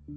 Here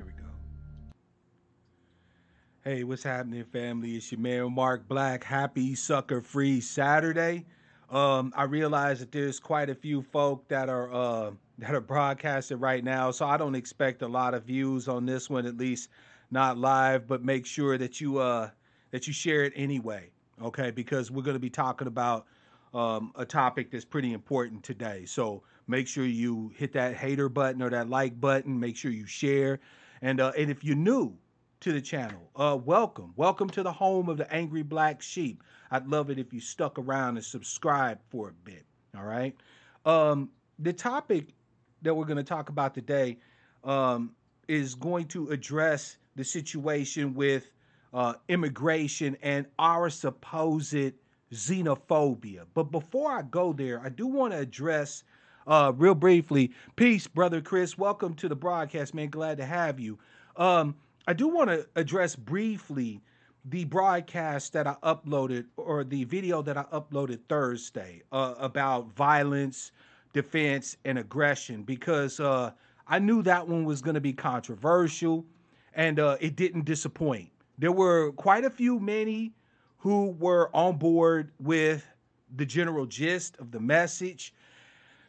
we go. Hey, what's happening, family? It's your man Mark Black. Happy Sucka-Free Saturday. I realize that there's quite a few folk that are broadcasted right now, so I don't expect a lot of views on this one, at least not live. But make sure that you share it anyway, okay? Because we're going to be talking about a topic that's pretty important today. So make sure you hit that hater button or that like button. Make sure you share, and if you're new to the channel, welcome to the home of the angry black sheep. I'd love it if you stuck around and subscribed for a bit. All right. The topic that we're going to talk about today is going to address the situation with immigration and our supposed xenophobia. But before I go there, I do want to address real briefly. Peace, brother Chris. Welcome to the broadcast, man. Glad to have you. I do want to address briefly the broadcast that I uploaded, or the video that I uploaded Thursday, about violence, defense, and aggression, because I knew that one was going to be controversial, and it didn't disappoint. There were quite a few, many who were on board with the general gist of the message.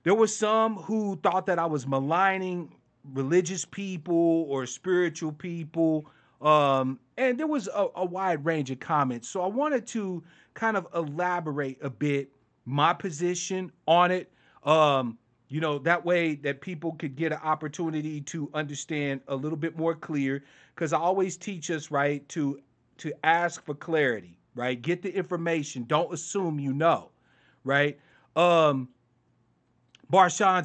There were some who thought that I was maligning religious people or spiritual people. And there was a wide range of comments. So I wanted to kind of elaborate a bit my position on it. That way that people could get an opportunity to understand a little bit more clear. Because I always teach us, right, to ask for clarity, right? Get the information. Don't assume you know, right? Barshawn's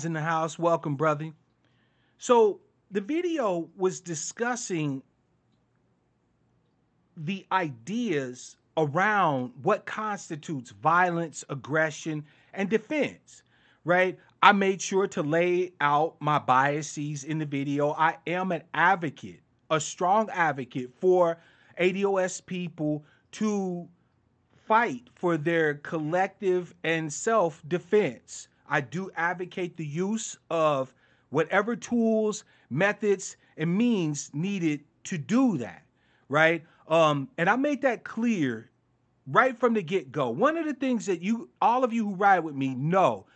in the house. Welcome, brother. So the video was discussing the ideas around what constitutes violence, aggression, and defense, right? I made sure to lay out my biases in the video. I am an advocate, a strong advocate for ADOS people to fight for their collective and self-defense. I do advocate the use of whatever tools, methods, and means needed to do that, right? And I made that clear right from the get-go. One of the things that all of you who ride with me know,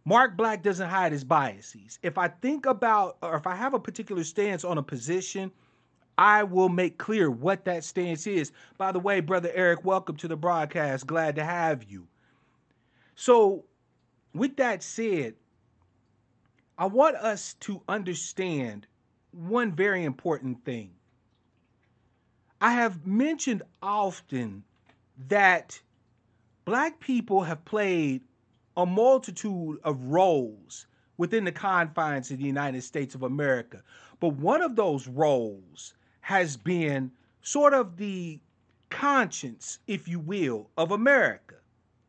Mark Black doesn't hide his biases. If I think about, or if I have a particular stance on a position, I will make clear what that stance is. By the way, brother Eric, welcome to the broadcast. Glad to have you. So with that said, I want us to understand one very important thing. I have mentioned often that black people have played a multitude of roles within the confines of the United States of America. But one of those roles has been sort of the conscience, if you will, of America,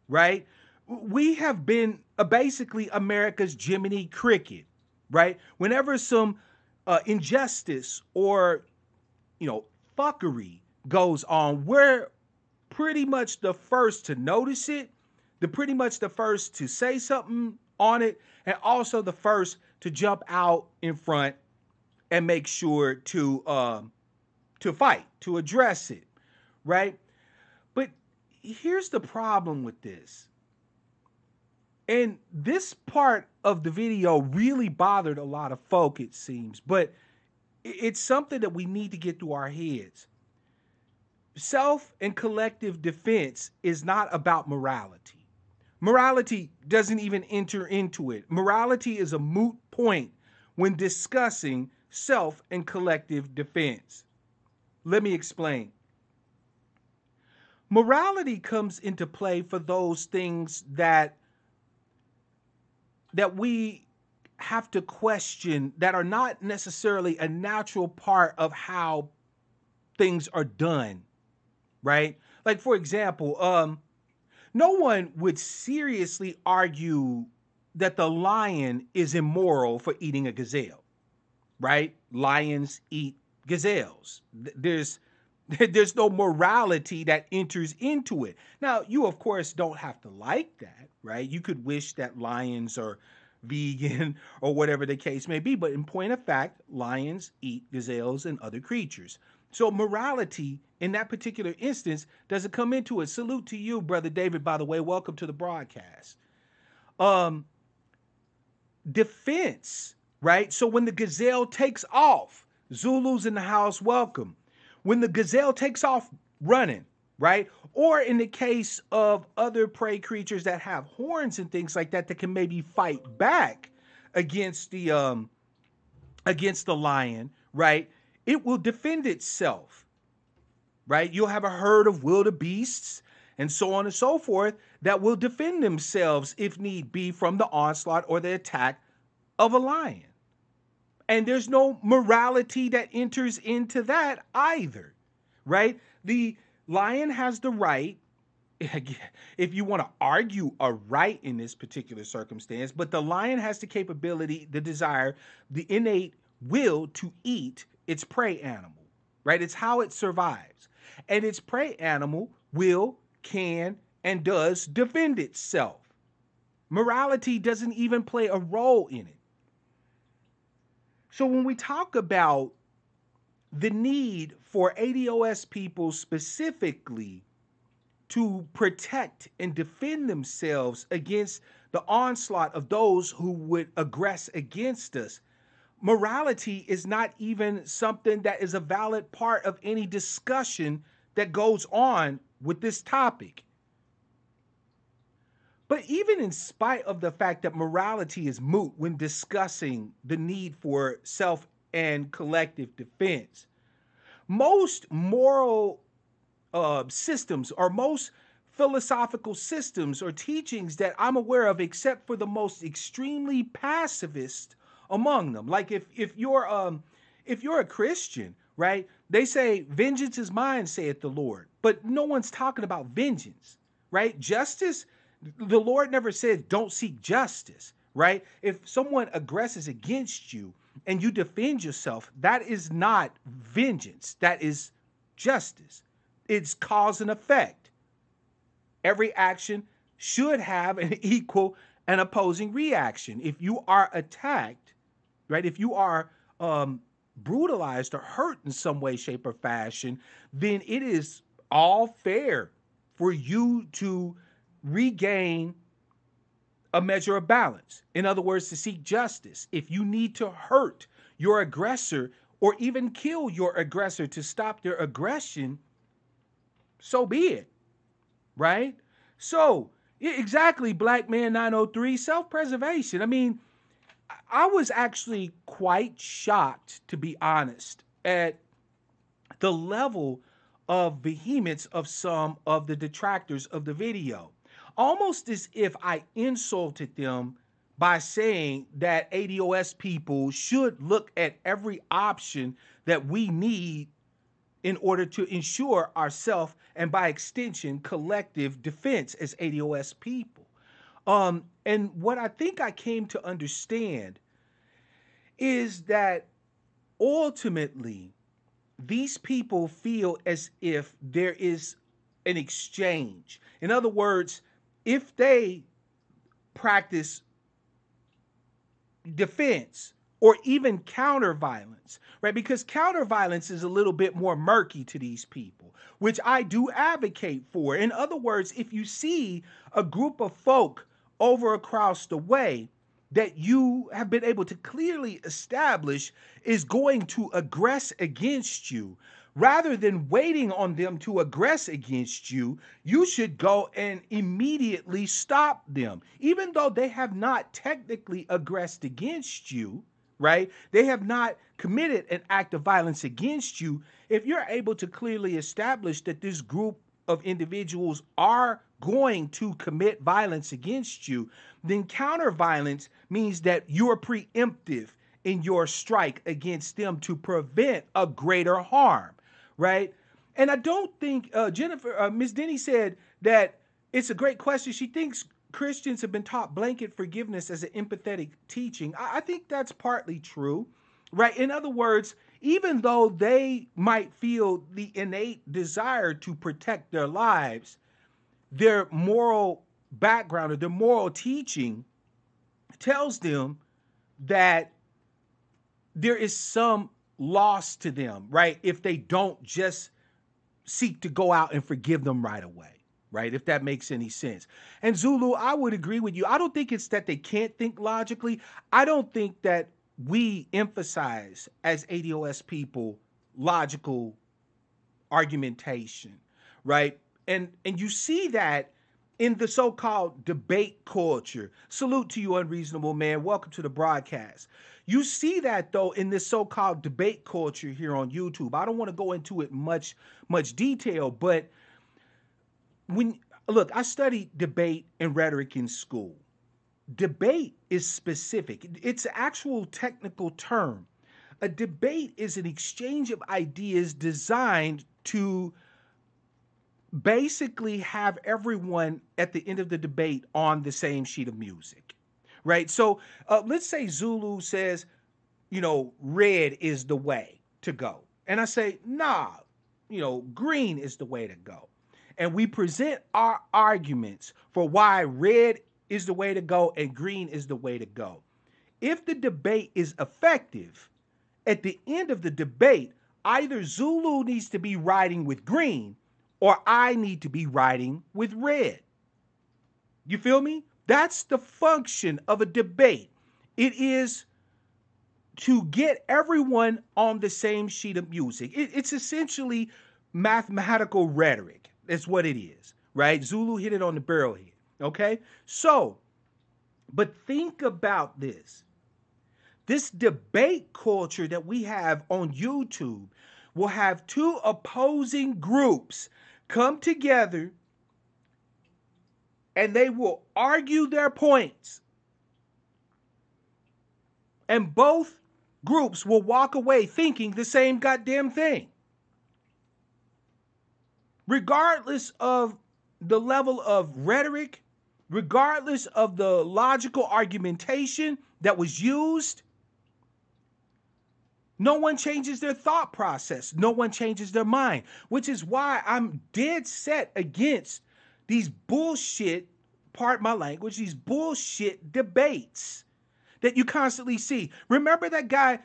right? We have been basically America's Jiminy Cricket, right? Whenever some injustice or, fuckery goes on, we're pretty much the first to notice it, pretty much the first to say something on it, and also the first to jump out in front and make sure to fight, to address it, right? But here's the problem with this. And this part of the video really bothered a lot of folk, it seems, but it's something that we need to get through our heads. Self and collective defense is not about morality. Morality doesn't even enter into it. Morality is a moot point when discussing self and collective defense. Let me explain. Morality comes into play for those things that we have to question, that are not necessarily a natural part of how things are done, right? Like, for example, no one would seriously argue that the lion is immoral for eating a gazelle, right? Lions eat gazelles. There's no morality that enters into it. Now, you of course don't have to like that, right? You could wish that lions are vegan or whatever the case may be, but in point of fact, lions eat gazelles and other creatures. So morality in that particular instance doesn't come into it. Salute to you, Brother David, by the way. Welcome to the broadcast. Defense, right? So when the gazelle takes off, Zulus in the house, welcome. When the gazelle takes off running, right? Or in the case of other prey creatures that have horns and things like that, that can maybe fight back against the lion, right? It will defend itself, right? You'll have a herd of wildebeests and so on and so forth that will defend themselves if need be from the onslaught or the attack of a lion. And there's no morality that enters into that either, right? The lion has the right, if you want to argue a right in this particular circumstance, but the lion has the capability, the desire, the innate will to eat its prey animal, right? It's how it survives. And its prey animal will, can, and does defend itself. Morality doesn't even play a role in it. So when we talk about the need for ADOS people specifically to protect and defend themselves against the onslaught of those who would aggress against us, morality is not even something that is a valid part of any discussion that goes on with this topic. But even in spite of the fact that morality is moot when discussing the need for self and collective defense, most moral systems or most philosophical systems or teachings that I'm aware of, except for the most extremely pacifist among them, like if you're a Christian, right? They say, "Vengeance is mine, saith the Lord," but no one's talking about vengeance, right? Justice. The Lord never said don't seek justice, right? If someone aggresses against you and you defend yourself, that is not vengeance. That is justice. It's cause and effect. Every action should have an equal and opposing reaction. If you are attacked, right? If you are brutalized or hurt in some way, shape, or fashion, then it is all fair for you to regain a measure of balance. In other words, to seek justice. If you need to hurt your aggressor or even kill your aggressor to stop their aggression, so be it, right? So, exactly, Black Man 903, self-preservation. I mean, I was actually quite shocked, to be honest, at the level of vehemence of some of the detractors of the video. Almost as if I insulted them by saying that ADOS people should look at every option that we need in order to ensure our self and by extension collective defense as ADOS people. And what I think I came to understand is that ultimately these people feel as if there is an exchange. In other words, if they practice defense or even counter violence, right? Because counter violence is a little bit more murky to these people, which I do advocate for. In other words, if you see a group of folk over across the way that you have been able to clearly establish is going to aggress against you, rather than waiting on them to aggress against you, you should go and immediately stop them. Even though they have not technically aggressed against you, right? They have not committed an act of violence against you. If you're able to clearly establish that this group of individuals are going to commit violence against you, then counter violence means that you're preemptive in your strike against them to prevent a greater harm, right? And I don't think Ms. Denny said that it's a great question. She thinks Christians have been taught blanket forgiveness as an empathetic teaching. I think that's partly true, right? In other words, even though they might feel the innate desire to protect their lives, their moral background or their moral teaching tells them that there is some loss to them, right? If they don't just seek to go out and forgive them right away, right? If that makes any sense. And Zulu, I would agree with you. I don't think it's that they can't think logically. I don't think that we emphasize as ADOS people logical argumentation, right? And you see that in the so-called debate culture. Salute to you, Unreasonable Man. Welcome to the broadcast. You see that, though, in this so-called debate culture here on YouTube. I don't want to go into it much detail, but look, I studied debate and rhetoric in school. Debate is specific. It's an actual technical term. A debate is an exchange of ideas designed to basically have everyone at the end of the debate on the same sheet of music, right? So let's say Zulu says, red is the way to go. And I say, nah, green is the way to go. And we present our arguments for why red is the way to go and green is the way to go. If the debate is effective, at the end of the debate, either Zulu needs to be riding with green or I need to be riding with red. You feel me? That's the function of a debate. It is to get everyone on the same sheet of music. It's essentially mathematical rhetoric. That's what it is, right? Zulu hit it on the barrel here, okay? So, but think about this. This debate culture that we have on YouTube will have two opposing groups come together and they will argue their points. And both groups will walk away thinking the same goddamn thing. Regardless of the level of rhetoric, regardless of the logical argumentation that was used, no one changes their thought process. No one changes their mind, which is why I'm dead set against these bullshit, pardon my language, these bullshit debates that you constantly see. Remember that guy,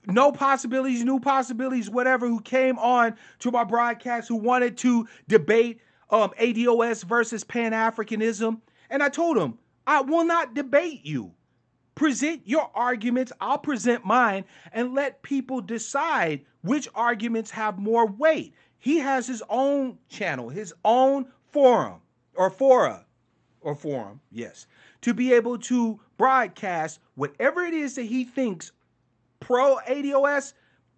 No Possibilities, New Possibilities, whatever, who came on to my broadcast who wanted to debate ADOS versus Pan-Africanism? And I told him, I will not debate you. Present your arguments, I'll present mine, and let people decide which arguments have more weight. He has his own channel, his own forum, yes, to be able to broadcast whatever it is that he thinks pro-ADOS,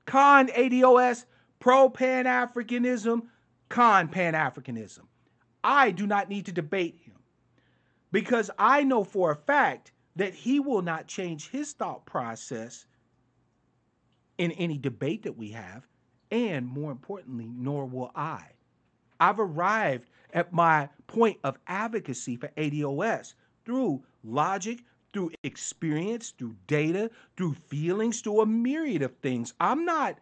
con-ADOS, pro-Pan-Africanism, con-Pan-Africanism. I do not need to debate him because I know for a fact that he will not change his thought process in any debate that we have. And more importantly, nor will I. I've arrived at my point of advocacy for ADOS through logic, through experience, through data, through feelings, through a myriad of things. I'm not,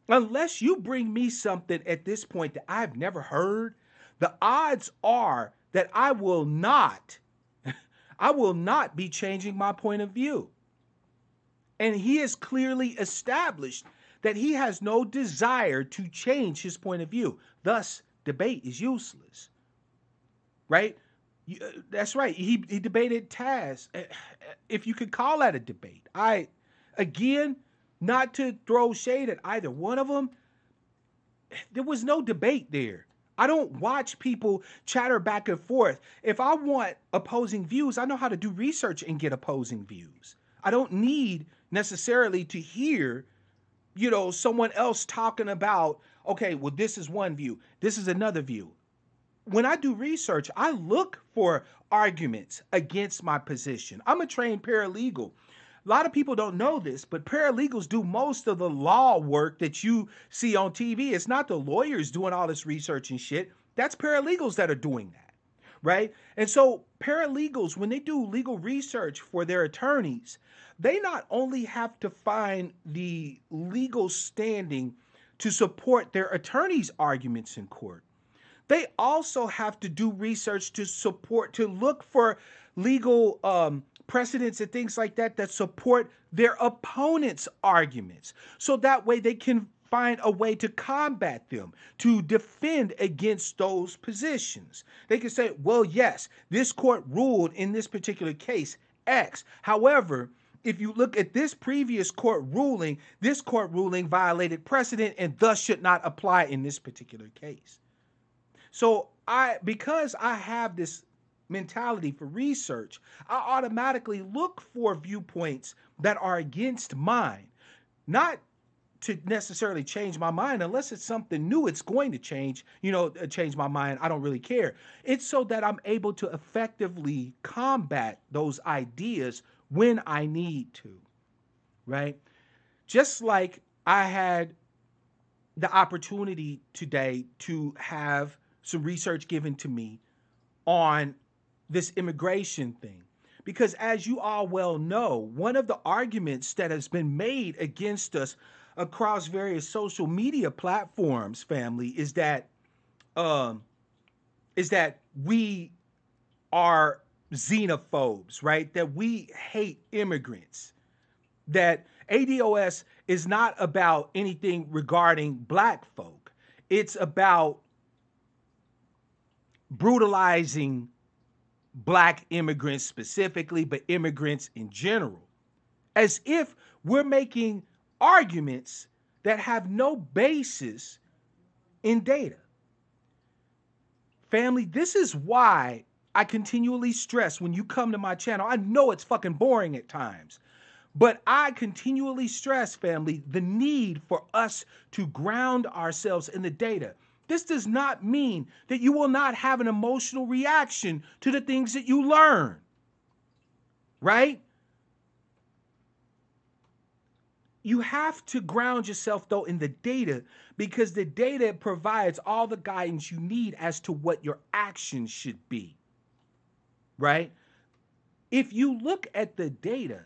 unless you bring me something at this point that I've never heard, the odds are that I will not be changing my point of view. And he has clearly established that he has no desire to change his point of view. Thus, debate is useless, right? That's right. He debated Taz, if you could call that a debate. Again, not to throw shade at either one of them, there was no debate there. I don't watch people chatter back and forth. If I want opposing views, I know how to do research and get opposing views. I don't need necessarily to hear, someone else talking about, okay, well, this is one view, this is another view. When I do research, I look for arguments against my position. I'm a trained paralegal. A lot of people don't know this, but paralegals do most of the law work that you see on TV. It's not the lawyers doing all this research and shit. That's paralegals that are doing that, right? And so paralegals, when they do legal research for their attorneys, they not only have to find the legal standing to support their attorney's arguments in court, they also have to do research to look for legal precedents and things like that that support their opponent's arguments. So that way they can find a way to combat them, to defend against those positions. They can say, well, yes, this court ruled in this particular case X. However, if you look at this previous court ruling violated precedent and thus should not apply in this particular case. So because I have this mentality for research, I automatically look for viewpoints that are against mine, not to necessarily change my mind unless it's something new. It's going to change my mind. I don't really care. It's so that I'm able to effectively combat those ideas when I need to, right? Just like I had the opportunity today to have some research given to me on this immigration thing. Because as you all well know, one of the arguments that has been made against us across various social media platforms, family, is that we are xenophobes, right? That we hate immigrants. That ADOS is not about anything regarding black folk. It's about brutalizing black immigrants specifically, but immigrants in general. As if we're making arguments that have no basis in data. Family, this is why I continually stress when you come to my channel. I know it's fucking boring at times, but I continually stress, family, the need for us to ground ourselves in the data. This does not mean that you will not have an emotional reaction to the things that you learn, right? You have to ground yourself, though, in the data, because the data provides all the guidance you need as to what your actions should be, right? If you look at the data,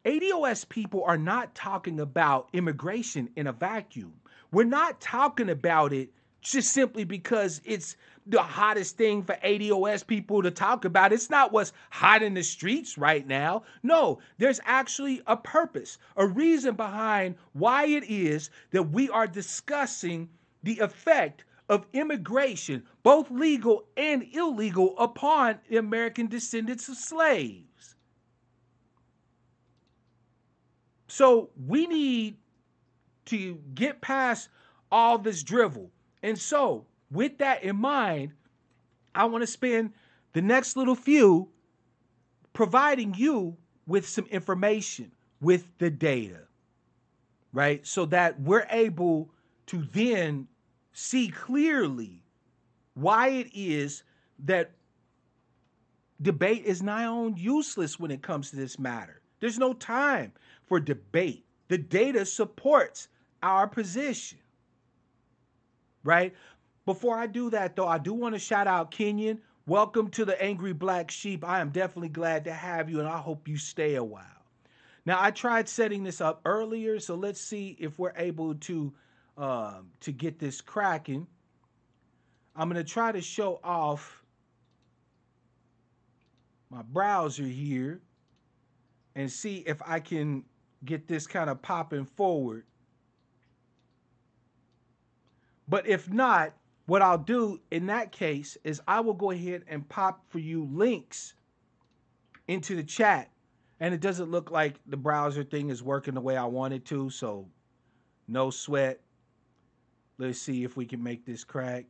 ADOS people are not talking about immigration in a vacuum. We're not talking about it just simply because it's the hottest thing for ADOS people to talk about. It's not what's hot in the streets right now. No, there's actually a purpose, a reason behind why it is that we are discussing the effect of immigration, both legal and illegal, upon the American descendants of slaves. So we need to get past all this drivel. And so, with that in mind, I want to spend the next little few providing you with some information, with the data, right? So that we're able to then see clearly why it is that debate is nigh on useless when it comes to this matter. There's no time for debate. The data supports our position, right? Before I do that, though, I do want to shout out Kenyon. Welcome to the Angry Black Sheep. I am definitely glad to have you, and I hope you stay a while. Now, I tried setting this up earlier, so let's see if we're able to get this cracking. I'm going to try to show off my browser here and see if I can get this kind of popping forward. But if not, what I'll do in that case is I will go ahead and pop for you links into the chat. And it doesn't look like the browser thing is working the way I want it to, so no sweat. Let's see if we can make this crack.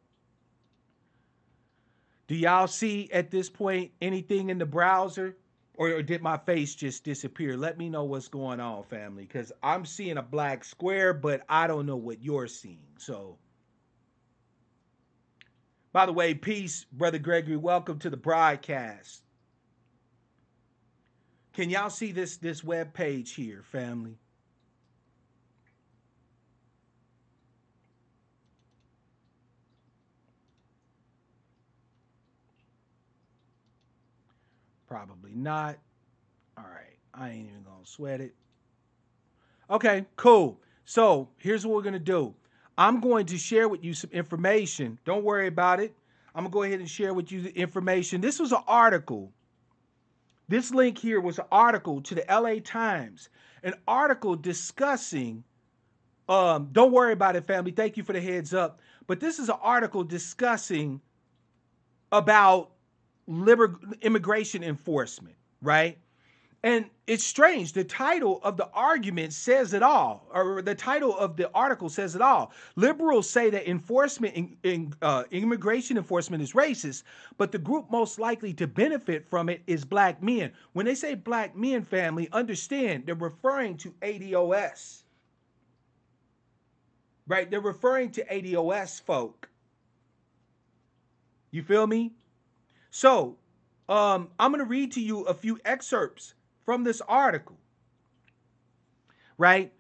Do y'all see at this point anything in the browser? Or did my face just disappear? Let me know what's going on, family, because I'm seeing a black square, but I don't know what you're seeing. So, by the way, peace, Brother Gregory. Welcome to the broadcast. Can y'all see this web page here, family? Probably not. All right, I ain't even gonna sweat it. Okay, cool. So here's what we're gonna do. I'm going to share with you some information. Don't worry about it. I'm gonna go ahead and share with you the information. This was an article. This link here was an article to the LA Times, an article discussing, don't worry about it, family. Thank you for the heads up. But this is an article discussing about immigration enforcement, right? And it's strange. The title of the argument says it all, or the title of the article says it all. Liberals say that immigration enforcement is racist, but the group most likely to benefit from it is black men. When they say black men, family, understand they're referring to ADOS, right? They're referring to ADOS folk. You feel me? So, I'm going to read to you a few excerpts from this article, right?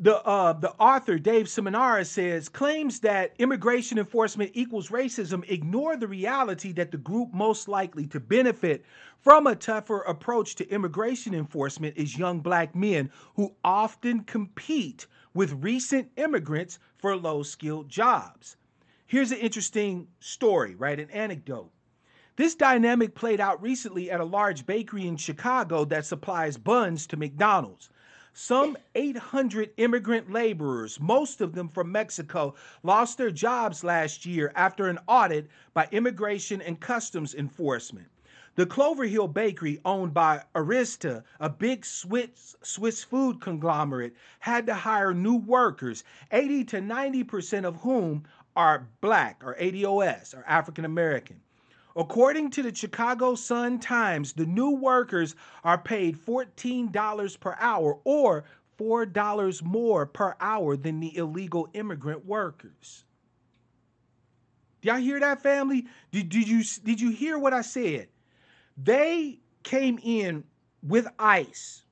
The author, Dave Seminara, says, claims that immigration enforcement equals racism ignore the reality that the group most likely to benefit from a tougher approach to immigration enforcement is young black men who often compete with recent immigrants for low-skilled jobs. Here's an interesting story, right? An anecdote. This dynamic played out recently at a large bakery in Chicago that supplies buns to McDonald's. Some 800 immigrant laborers, most of them from Mexico, lost their jobs last year after an audit by Immigration and Customs Enforcement. The Clover Hill Bakery, owned by Arista, a big Swiss food conglomerate, had to hire new workers, 80 to 90% of whom are black, or ADOS, or African American. According to the Chicago Sun-Times, the new workers are paid $14 per hour, or $4 more per hour than the illegal immigrant workers. Did y'all hear that, family? Did you hear what I said? They came in with ICE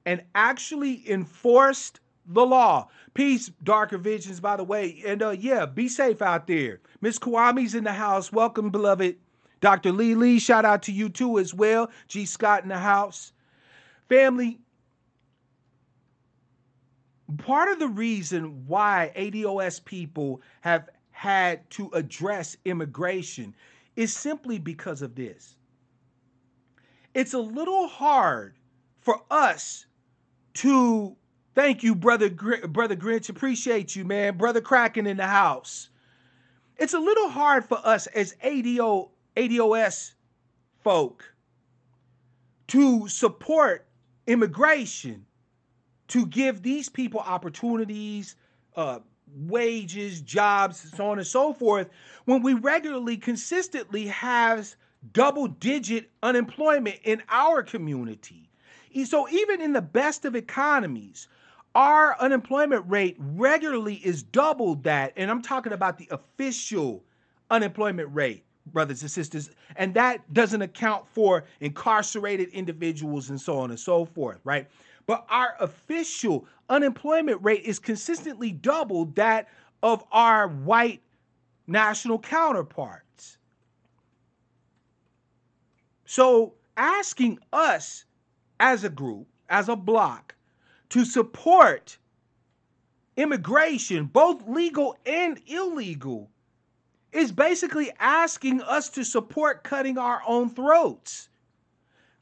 and actually enforced the law. Peace, Darker Visions, by the way. And yeah, be safe out there. Miss Kwami's in the house. Welcome, beloved. Dr. Lee, shout out to you too as well. G. Scott in the house. Family, part of the reason why ADOS people have had to address immigration is simply because of this. It's a little hard for us to, thank you, Brother Grinch, appreciate you, man. Brother Kraken in the house. It's a little hard for us as ADOS folk to support immigration, to give these people opportunities, wages, jobs, so on and so forth, when we regularly, consistently have double-digit unemployment in our community. So even in the best of economies, our unemployment rate regularly is double that, and I'm talking about the official unemployment rate, brothers and sisters, and that doesn't account for incarcerated individuals and so on and so forth, right? But our official unemployment rate is consistently double that of our white national counterparts. So asking us as a group, as a bloc, to support immigration, both legal and illegal, is basically asking us to support cutting our own throats.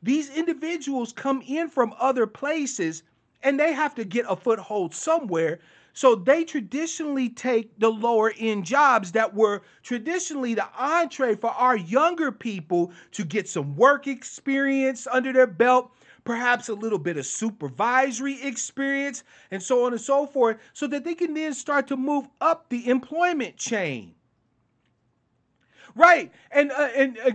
These individuals come in from other places and they have to get a foothold somewhere. So they traditionally take the lower end jobs that were traditionally the entree for our younger people to get some work experience under their belt, perhaps a little bit of supervisory experience, and so on and so forth, so that they can then start to move up the employment chain. Right. And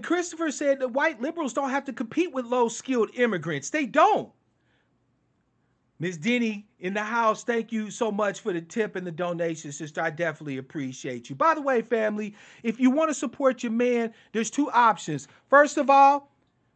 Christopher said that white liberals don't have to compete with low skilled immigrants. They don't. Miss Denny in the house, thank you so much for the tip and the donation, sister. I definitely appreciate you. By the way, family, if you want to support your man, there's two options. First of all,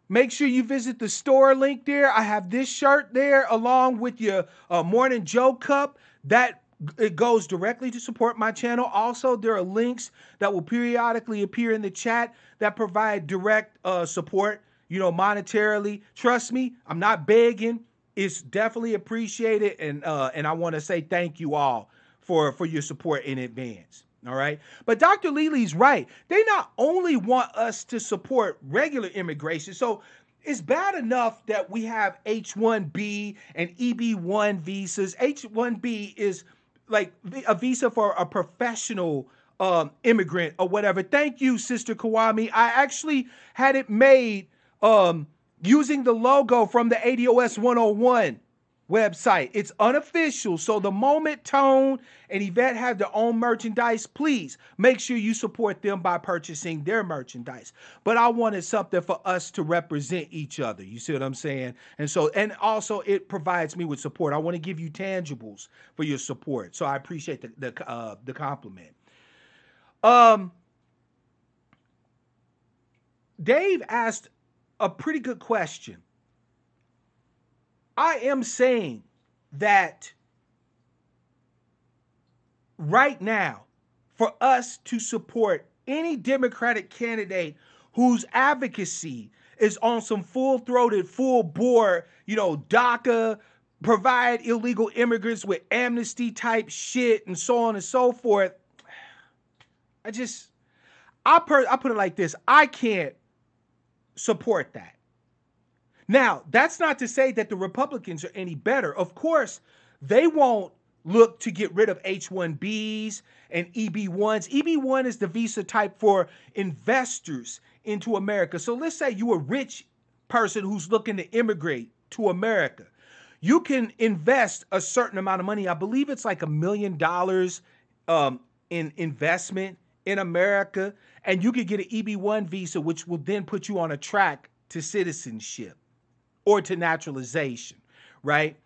make sure you visit the store link there. I have this shirt there along with your Morning Joe cup. That it goes directly to support my channel. Also, there are links that will periodically appear in the chat that provide direct support, monetarily. Trust me, I'm not begging. It's definitely appreciated, and I want to say thank you all for your support in advance. All right. But Dr. Lely's right. They not only want us to support regular immigration. So it's bad enough that we have H-1B and EB-1 visas. H-1B is like a visa for a professional immigrant or whatever. Thank you, Sister Kawami. I actually had it made using the logo from the ADOS 101 website. It's unofficial. So the moment Tone and Yvette have their own merchandise, please make sure you support them by purchasing their merchandise. But I wanted something for us to represent each other. You see what I'm saying? And also it provides me with support. I want to give you tangibles for your support. So I appreciate the compliment. Dave asked a pretty good question. I am saying that right now, for us to support any Democratic candidate whose advocacy is on some full-throated, full-bore, DACA, provide illegal immigrants with amnesty type shit and so on and so forth, I put it like this. I can't support that. Now, that's not to say that the Republicans are any better. Of course, they won't look to get rid of H-1Bs and EB-1s. EB-1 is the visa type for investors into America. So let's say you're a rich person who's looking to immigrate to America. You can invest a certain amount of money. I believe it's like $1 million in investment in America, and you could get an EB-1 visa, which will then put you on a track to citizenship or to naturalization, right?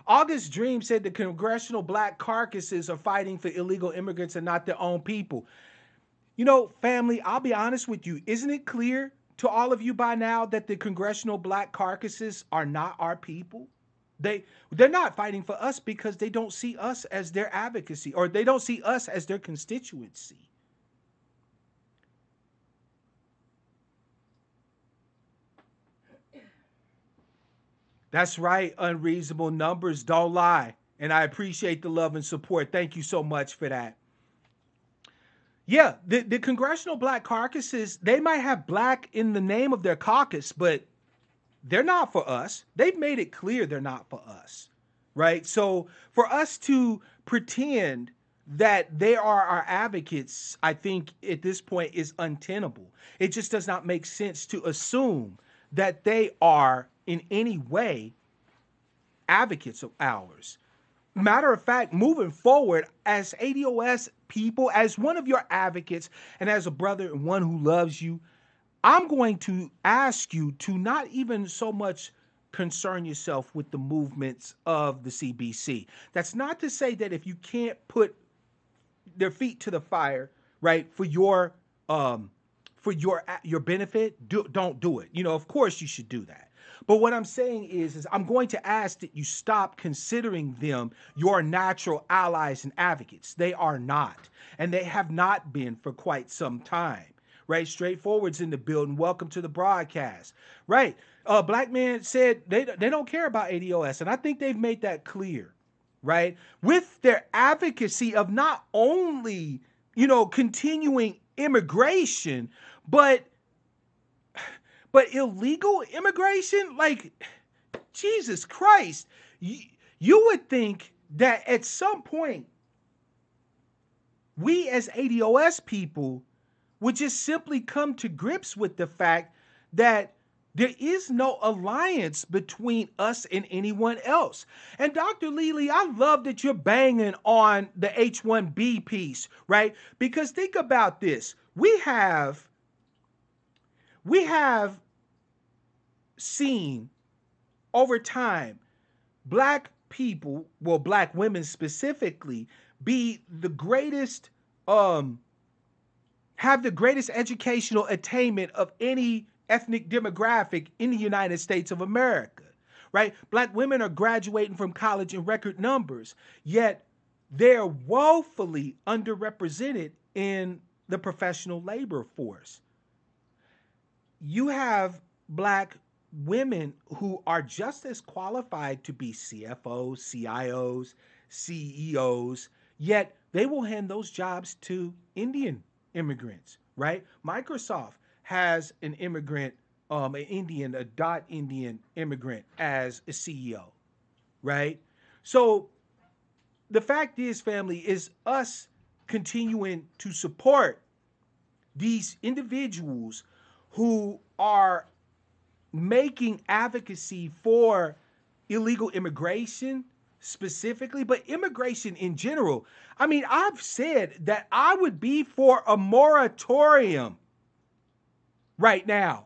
August Dream said the congressional black caucuses are fighting for illegal immigrants and not their own people. Family, I'll be honest with you. Isn't it clear to all of you by now that the congressional black caucuses are not our people? They're not fighting for us because they don't see us as their advocacy, or they don't see us as their constituency. That's right. Unreasonable numbers don't lie. And I appreciate the love and support. Thank you so much for that. Yeah, the congressional black caucuses, they might have black in the name of their caucus, but they're not for us. They've made it clear they're not for us, right? So for us to pretend that they are our advocates, I think at this point is untenable. It just does not make sense to assume that they are in any way advocates of ours. Matter of fact, moving forward, as ADOS people, as one of your advocates, and as a brother and one who loves you, I'm going to ask you to not even so much concern yourself with the movements of the CBC. That's not to say that if you can't put their feet to the fire, right, for your benefit, don't do it. Of course you should do that. But what I'm saying is I'm going to ask that you stop considering them your natural allies and advocates. They are not, and they have not been for quite some time. Right, straightforward's in the building. Welcome to the broadcast. Right, Black man said they don't care about ADOS, and I think they've made that clear. Right, with their advocacy of not only continuing immigration, but illegal immigration. Like, Jesus Christ, you would think that at some point we as ADOS people would just simply come to grips with the fact that there is no alliance between us and anyone else. And Dr. Lely, I love that you're banging on the H-1B piece, right? Because think about this. We have seen over time Black people, well, Black women specifically, be the greatest have the greatest educational attainment of any ethnic demographic in the United States of America, right? Black women are graduating from college in record numbers, yet they're woefully underrepresented in the professional labor force. You have Black women who are just as qualified to be CFOs, CIOs, CEOs, yet they will hand those jobs to Indian immigrants, right? Microsoft has an immigrant, an Indian, a dot Indian immigrant as a CEO, right? So the fact is, family, is us continuing to support these individuals who are making advocacy for illegal immigration specifically, but immigration in general. I mean, I've said that I would be for a moratorium right now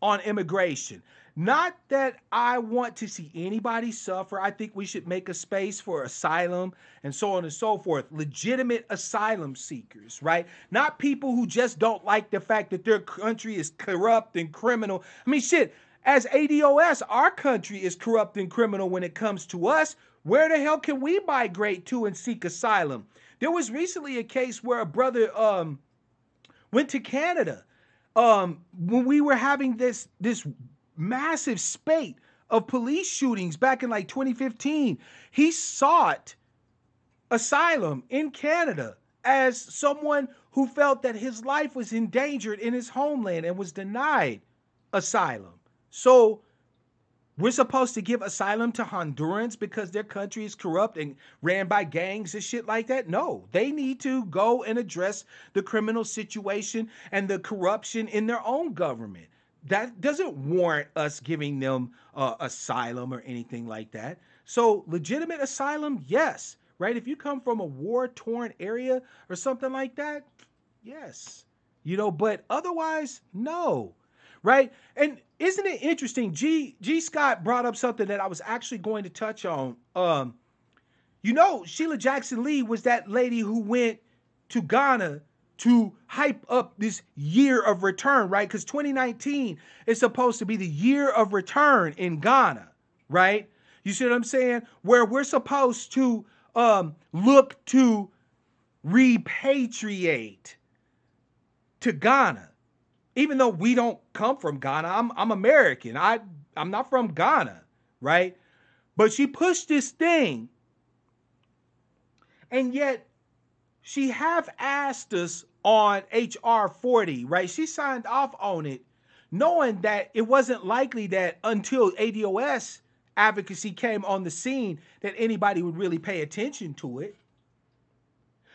on immigration. Not that I want to see anybody suffer. I think we should make a space for asylum and so on and so forth. Legitimate asylum seekers, right? Not people who just don't like the fact that their country is corrupt and criminal. I mean, shit, as ADOS, our country is corrupt and criminal when it comes to us. Where the hell can we migrate to and seek asylum? There was recently a case where a brother went to Canada when we were having this massive spate of police shootings back in like 2015. He sought asylum in Canada as someone who felt that his life was endangered in his homeland and was denied asylum. So we're supposed to give asylum to Hondurans because their country is corrupt and ran by gangs and shit like that? No, they need to go and address the criminal situation and the corruption in their own government. That doesn't warrant us giving them asylum or anything like that. So legitimate asylum, yes, right? If you come from a war-torn area or something like that, yes, but otherwise, no. Right? And isn't it interesting? G. Scott brought up something that I was actually going to touch on. Sheila Jackson Lee was that lady who went to Ghana to hype up this year of return, right? Because 2019 is supposed to be the year of return in Ghana, right? You see what I'm saying? Where we're supposed to look to repatriate to Ghana. Even though we don't come from Ghana, I'm American. I'm not from Ghana, right? But she pushed this thing, and yet she asked us on HR 40, right? She signed off on it, knowing that it wasn't likely that until ADOS advocacy came on the scene that anybody would really pay attention to it.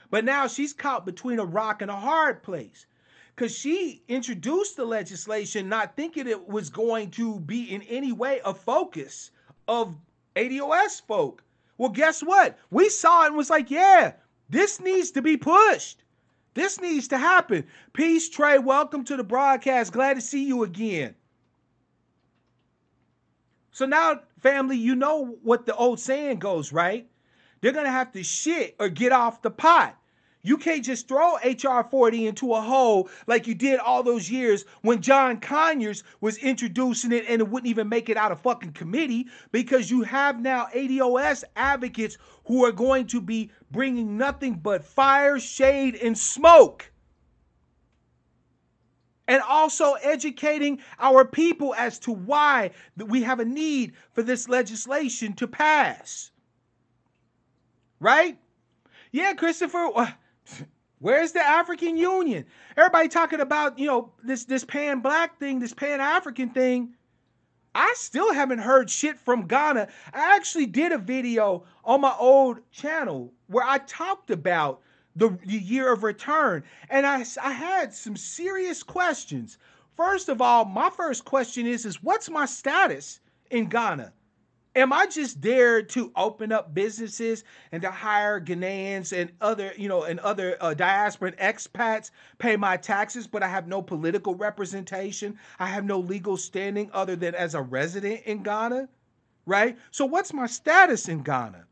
But now she's caught between a rock and a hard place, because she introduced the legislation not thinking it was going to be in any way a focus of ADOS folk. Well, guess what? We saw it and was like, yeah, this needs to be pushed. This needs to happen. Peace, Trey. Welcome to the broadcast. Glad to see you again. So now, family, you know what the old saying goes, right? They're going to have to shit or get off the pot. You can't just throw HR 40 into a hole like you did all those years when John Conyers was introducing it and it wouldn't even make it out of fucking committee, because you have now ADOS advocates who are going to be bringing nothing but fire, shade, and smoke. And also educating our people as to why we have a need for this legislation to pass. Right? Yeah, Christopher, where's the African Union? Everybody talking about, this pan-black thing, this pan-African thing. I still haven't heard shit from Ghana. I actually did a video on my old channel where I talked about the year of return. And I had some serious questions. First of all, my first question is what's my status in Ghana? Am I just there to open up businesses and to hire Ghanaians and other diaspora and expats, pay my taxes, but I have no political representation? I have no legal standing other than as a resident in Ghana, right? So what's my status in Ghana?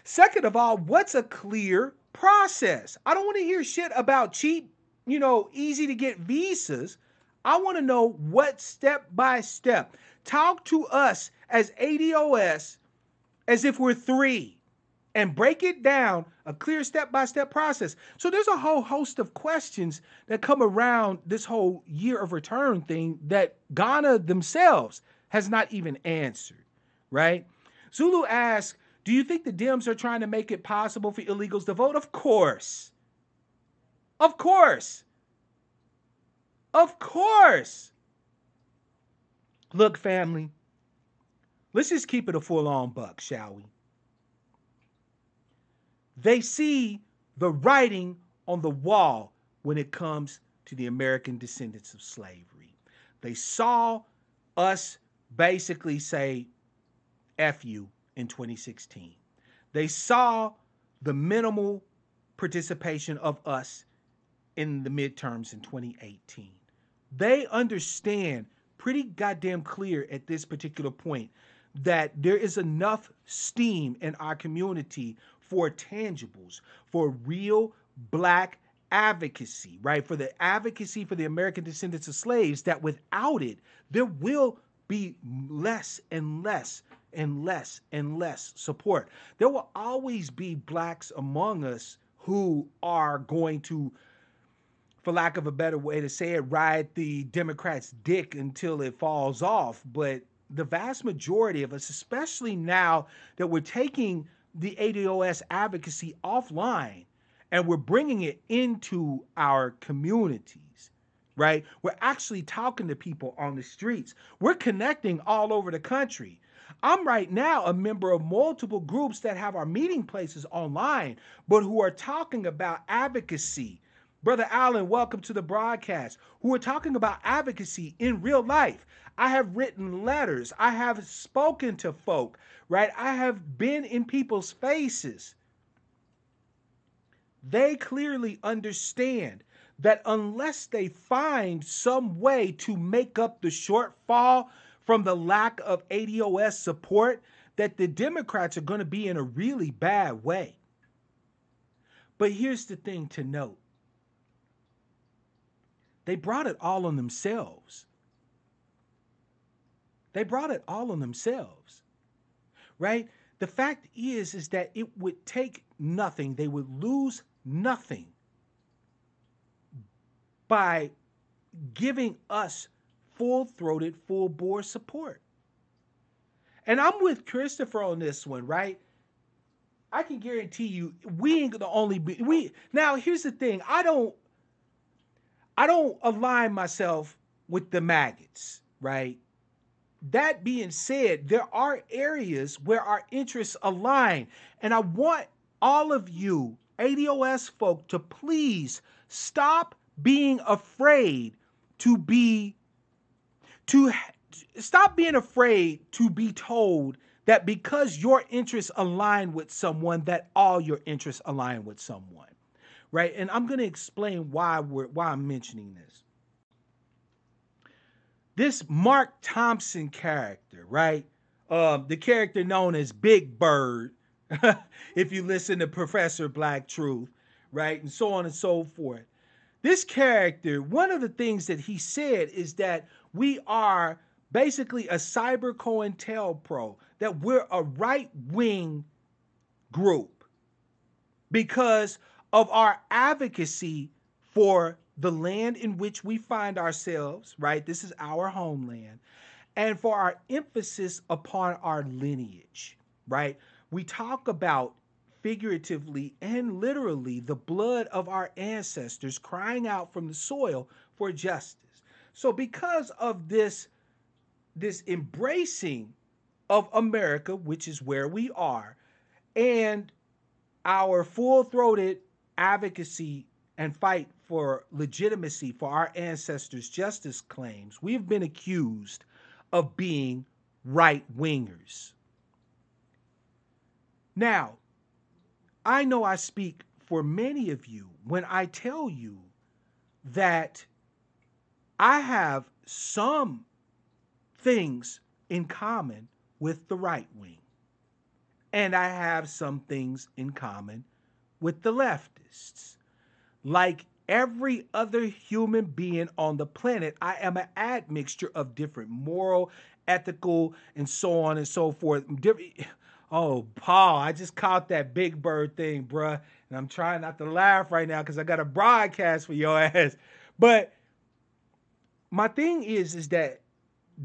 Second of all, what's a clear process? I don't want to hear shit about cheap, easy to get visas. I want to know what step by step. Talk to us as ADOS as if we're three and break it down, a clear step-by-step process. So there's a whole host of questions that come around this whole year of return thing that Ghana themselves has not even answered, right? Zulu asks, do you think the Dems are trying to make it possible for illegals to vote? Of course. Of course. Of course. Look, family, let's just keep it a full-on buck, shall we? They see the writing on the wall when it comes to the American descendants of slavery. They saw us basically say, F you in 2016. They saw the minimal participation of us in the midterms in 2018. They understand pretty goddamn clear at this particular point that there is enough steam in our community for tangibles, for real black advocacy, right? For the advocacy for the American descendants of slaves, that without it, there will be less and less and less and less support. There will always be blacks among us who are going to, for lack of a better way to say it, ride the Democrats' dick until it falls off. But the vast majority of us, especially now that we're taking the ADOS advocacy offline and we're bringing it into our communities, right? We're actually talking to people on the streets. We're connecting all over the country. I'm right now a member of multiple groups that have our meeting places online, but who are talking about advocacy. Brother Allen, welcome to the broadcast. Who are talking about advocacy in real life. I have written letters. I have spoken to folk, right? I have been in people's faces. They clearly understand that unless they find some way to make up the shortfall from the lack of ADOS support, that the Democrats are going to be in a really bad way. But here's the thing to note. They brought it all on themselves. They brought it all on themselves, right? The fact is that it would take nothing. They would lose nothing by giving us full-throated, full-bore support. And I'm with Christopher on this one, right? I can guarantee you, we ain't gonna only be, now here's the thing, I don't align myself with the maggots, right? That being said, there are areas where our interests align. And I want all of you ADOS folk to please stop being afraid to be told that because your interests align with someone, that all your interests align with someone. Right? And I'm going to explain why I'm mentioning this. This Mark Thompson character, right? The character known as Big Bird, if you listen to Professor Black Truth, right? And so on and so forth. This character, one of the things that he said is that we are basically a cyber COINTELPRO, that we're a right wing group because of our advocacy for the land in which we find ourselves, right? This is our homeland, and for our emphasis upon our lineage, right? We talk about figuratively and literally the blood of our ancestors crying out from the soil for justice. So because of this embracing of America, which is where we are, and our full-throated advocacy and fight for legitimacy for our ancestors' justice claims, we've been accused of being right wingers. Now, I know I speak for many of you when I tell you that I have some things in common with the right wing, and I have some things in common with the leftists. Like every other human being on the planet, I am an admixture of different moral, ethical, and so on and so forth. Oh, Paul, I just caught that Big Bird thing, bruh. And I'm trying not to laugh right now because I got a broadcast for your ass. But my thing is that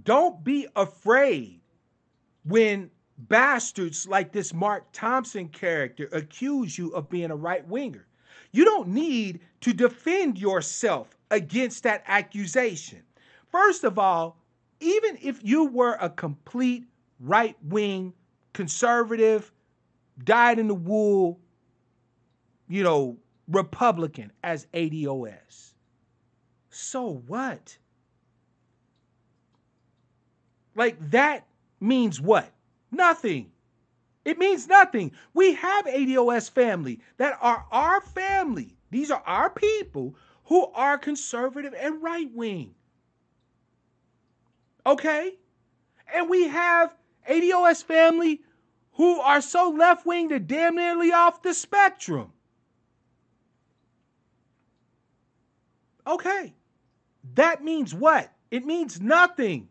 don't be afraid when bastards like this Mark Thompson character accuse you of being a right winger. You don't need to defend yourself against that accusation. First of all, even if you were a complete right wing, conservative, dyed in the wool, Republican as ADOS, so what? Like that means what? Nothing. It means nothing. We have ADOS family that are our family. These are our people who are conservative and right wing. Okay? And we have ADOS family who are so left wing they're damn nearly off the spectrum. Okay. That means what? It means nothing.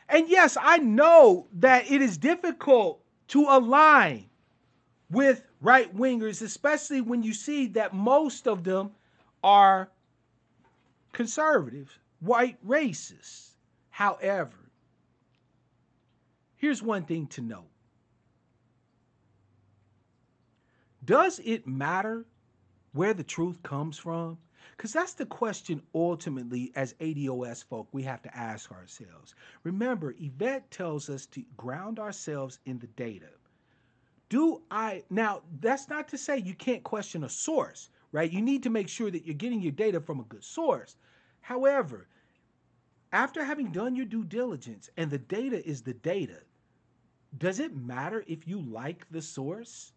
And yes, I know that it is difficult to align with right wingers, especially when you see that most of them are conservatives, white racists. However, here's one thing to note. Does it matter where the truth comes from? Because that's the question ultimately as ADOS folk we have to ask ourselves. Remember, Yvette tells us to ground ourselves in the data. Now, that's not to say you can't question a source, right? You need to make sure that you're getting your data from a good source. However, after having done your due diligence and the data is the data, does it matter if you like the source?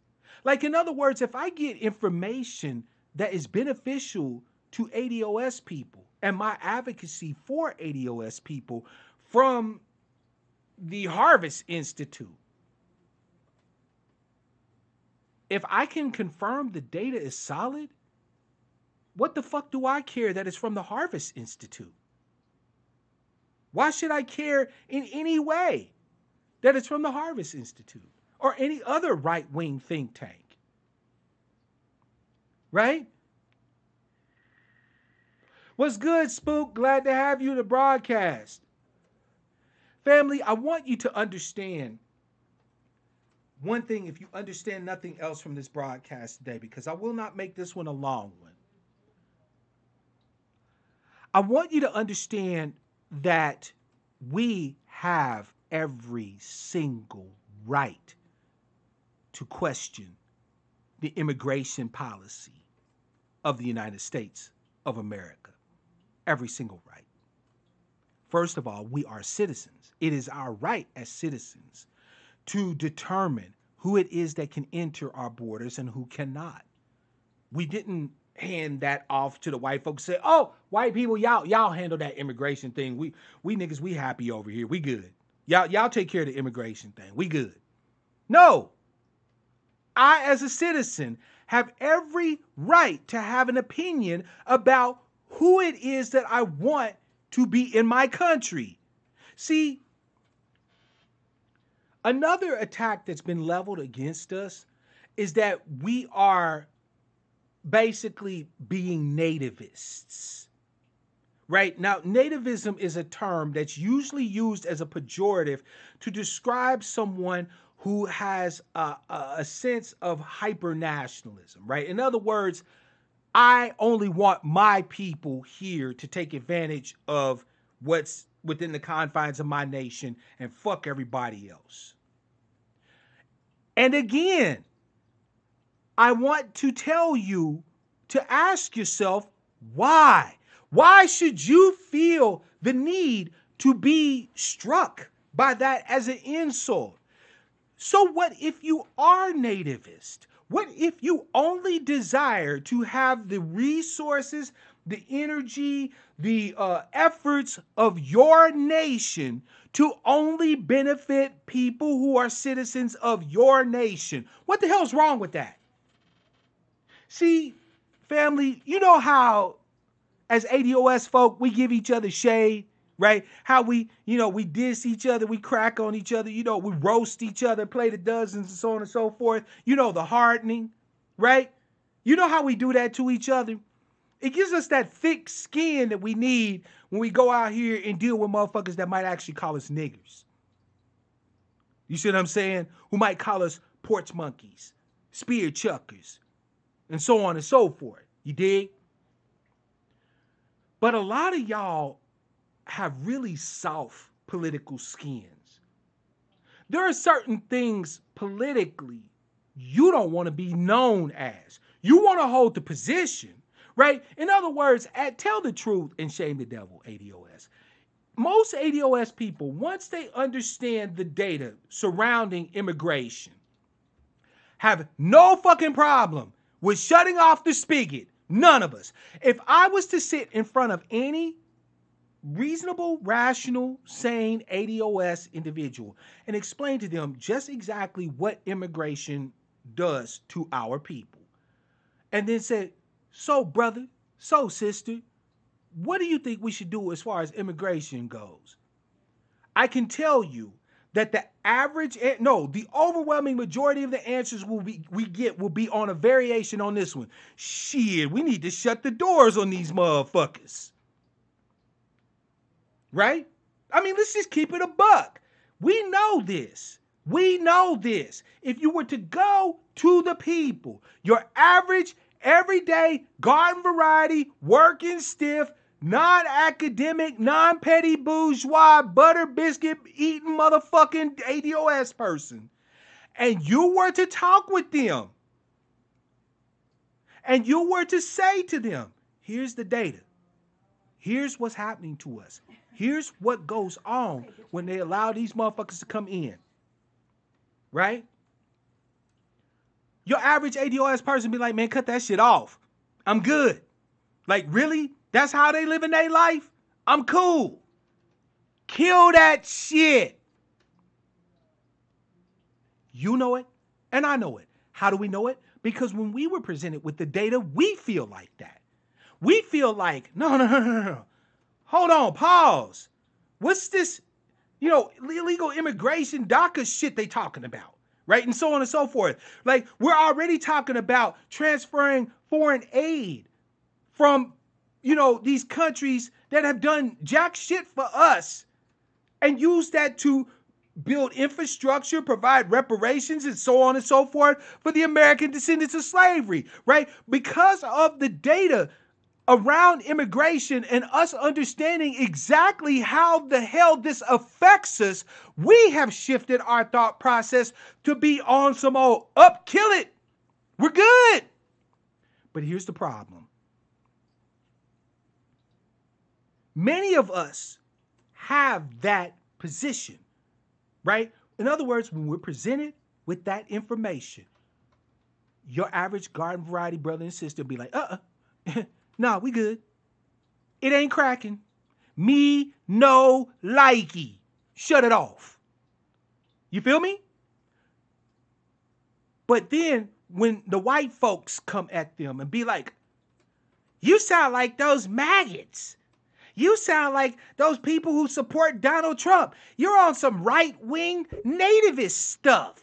Like, in other words, if I get information that is beneficial to ADOS people and my advocacy for ADOS people from the Harvest Institute, if I can confirm the data is solid, what the fuck do I care that it's from the Harvest Institute? Why should I care in any way that it's from the Harvest Institute or any other right-wing think tank? Right? What's good, Spook? Glad to have you in the broadcast. Family, I want you to understand one thing, if you understand nothing else from this broadcast today, because I will not make this one a long one. I want you to understand that we have every single right to question the immigration policy of the United States of America. Every single right. First of all, we are citizens. It is our right as citizens to determine who it is that can enter our borders and who cannot. We didn't hand that off to the white folks, say, oh, white people, y'all handle that immigration thing. We niggas, we happy over here. We good. Y'all take care of the immigration thing. We good. No. I, as a citizen, have every right to have an opinion about who it is that I want to be in my country. See, another attack that's been leveled against us is that we are basically being nativists. Right? Now, nativism is a term that's usually used as a pejorative to describe someone who has a sense of hyper-nationalism, right? In other words, I only want my people here to take advantage of what's within the confines of my nation and fuck everybody else. And again, I want to tell you to ask yourself, why? Why should you feel the need to be struck by that as an insult? So what if you are nativist? What if you only desire to have the resources, the energy, the efforts of your nation to only benefit people who are citizens of your nation? What the hell's wrong with that? See, family, you know how as ADOS folk, we give each other shade, right? How we diss each other, we crack on each other, we roast each other, play the dozens and so on and so forth. The hardening, right? You know how we do that to each other? It gives us that thick skin that we need when we go out here and deal with motherfuckers that might actually call us niggers. You see what I'm saying? Who might call us porch monkeys, spear chuckers, and so on and so forth. You dig? But a lot of y'all have really soft political skins. There are certain things politically you don't want to be known as. You want to hold the position, right? In other words, tell the truth and shame the devil, ADOS. Most ADOS people, once they understand the data surrounding immigration, have no fucking problem with shutting off the spigot. None of us. If I was to sit in front of any reasonable, rational, sane ADOS individual and explain to them just exactly what immigration does to our people, and then say, so brother, so sister, what do you think we should do as far as immigration goes? I can tell you that the overwhelming majority of the answers will be on a variation on this one. Shit, we need to shut the doors on these motherfuckers. Right? I mean, let's just keep it a buck. We know this. If you were to go to the people, your average, everyday, garden variety, working stiff, non-academic, non-petty bourgeois, butter biscuit eating motherfucking ADOS person, and you were to talk with them, and you were to say to them, here's the data. Here's what's happening to us. Here's what goes on when they allow these motherfuckers to come in. Right? Your average ADOS person be like, man, cut that shit off. I'm good. Like, really? That's how they live in their life? I'm cool. Kill that shit. You know it, and I know it. How do we know it? Because when we were presented with the data, we feel like that. We feel like, no. Hold on, pause. What's this, illegal immigration DACA shit they talking about? Right? And so on and so forth. Like, we're already talking about transferring foreign aid from these countries that have done jack shit for us and use that to build infrastructure, provide reparations, and so on and so forth for the American descendants of slavery, right? Because of the data around immigration and us understanding exactly how the hell this affects us, we have shifted our thought process to be on some old kill it. We're good. But here's the problem. Many of us have that position, right? In other words, when we're presented with that information, your average garden variety brother and sister will be like, nah, we good. It ain't cracking. Me no likey. Shut it off. You feel me? But then when the white folks come at them and be like, you sound like those maggots. You sound like those people who support Donald Trump. You're on some right-wing nativist stuff.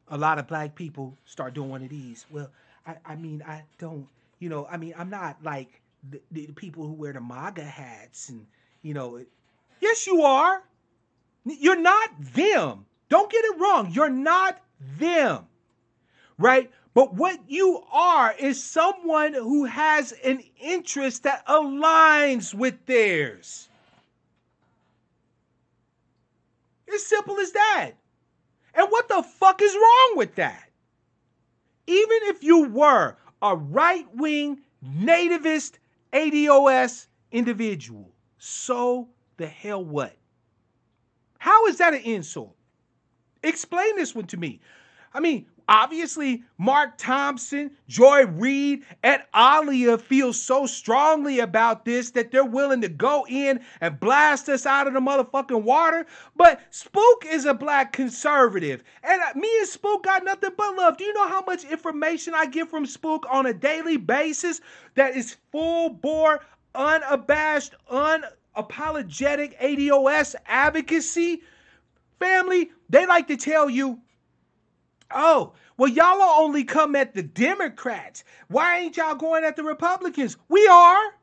A lot of black people start doing one of these. Well, I mean, I don't, I'm not like the people who wear the MAGA hats and, yes, you are. You're not them. Don't get it wrong. You're not them, right? But what you are is someone who has an interest that aligns with theirs. As simple as that. And what the fuck is wrong with that? Even if you were a right-wing nativist ADOS individual, so the hell what? How is that an insult? Explain this one to me. I mean, obviously, Mark Thompson, Joy Reid, and Alia feel so strongly about this that they're willing to go in and blast us out of the motherfucking water. But Spook is a black conservative. And me and Spook got nothing but love. Do you know how much information I get from Spook on a daily basis that is full bore, unabashed, unapologetic ADOS advocacy? Family, they like to tell you, oh, well, y'all will only come at the Democrats. Why ain't y'all going at the Republicans? We are.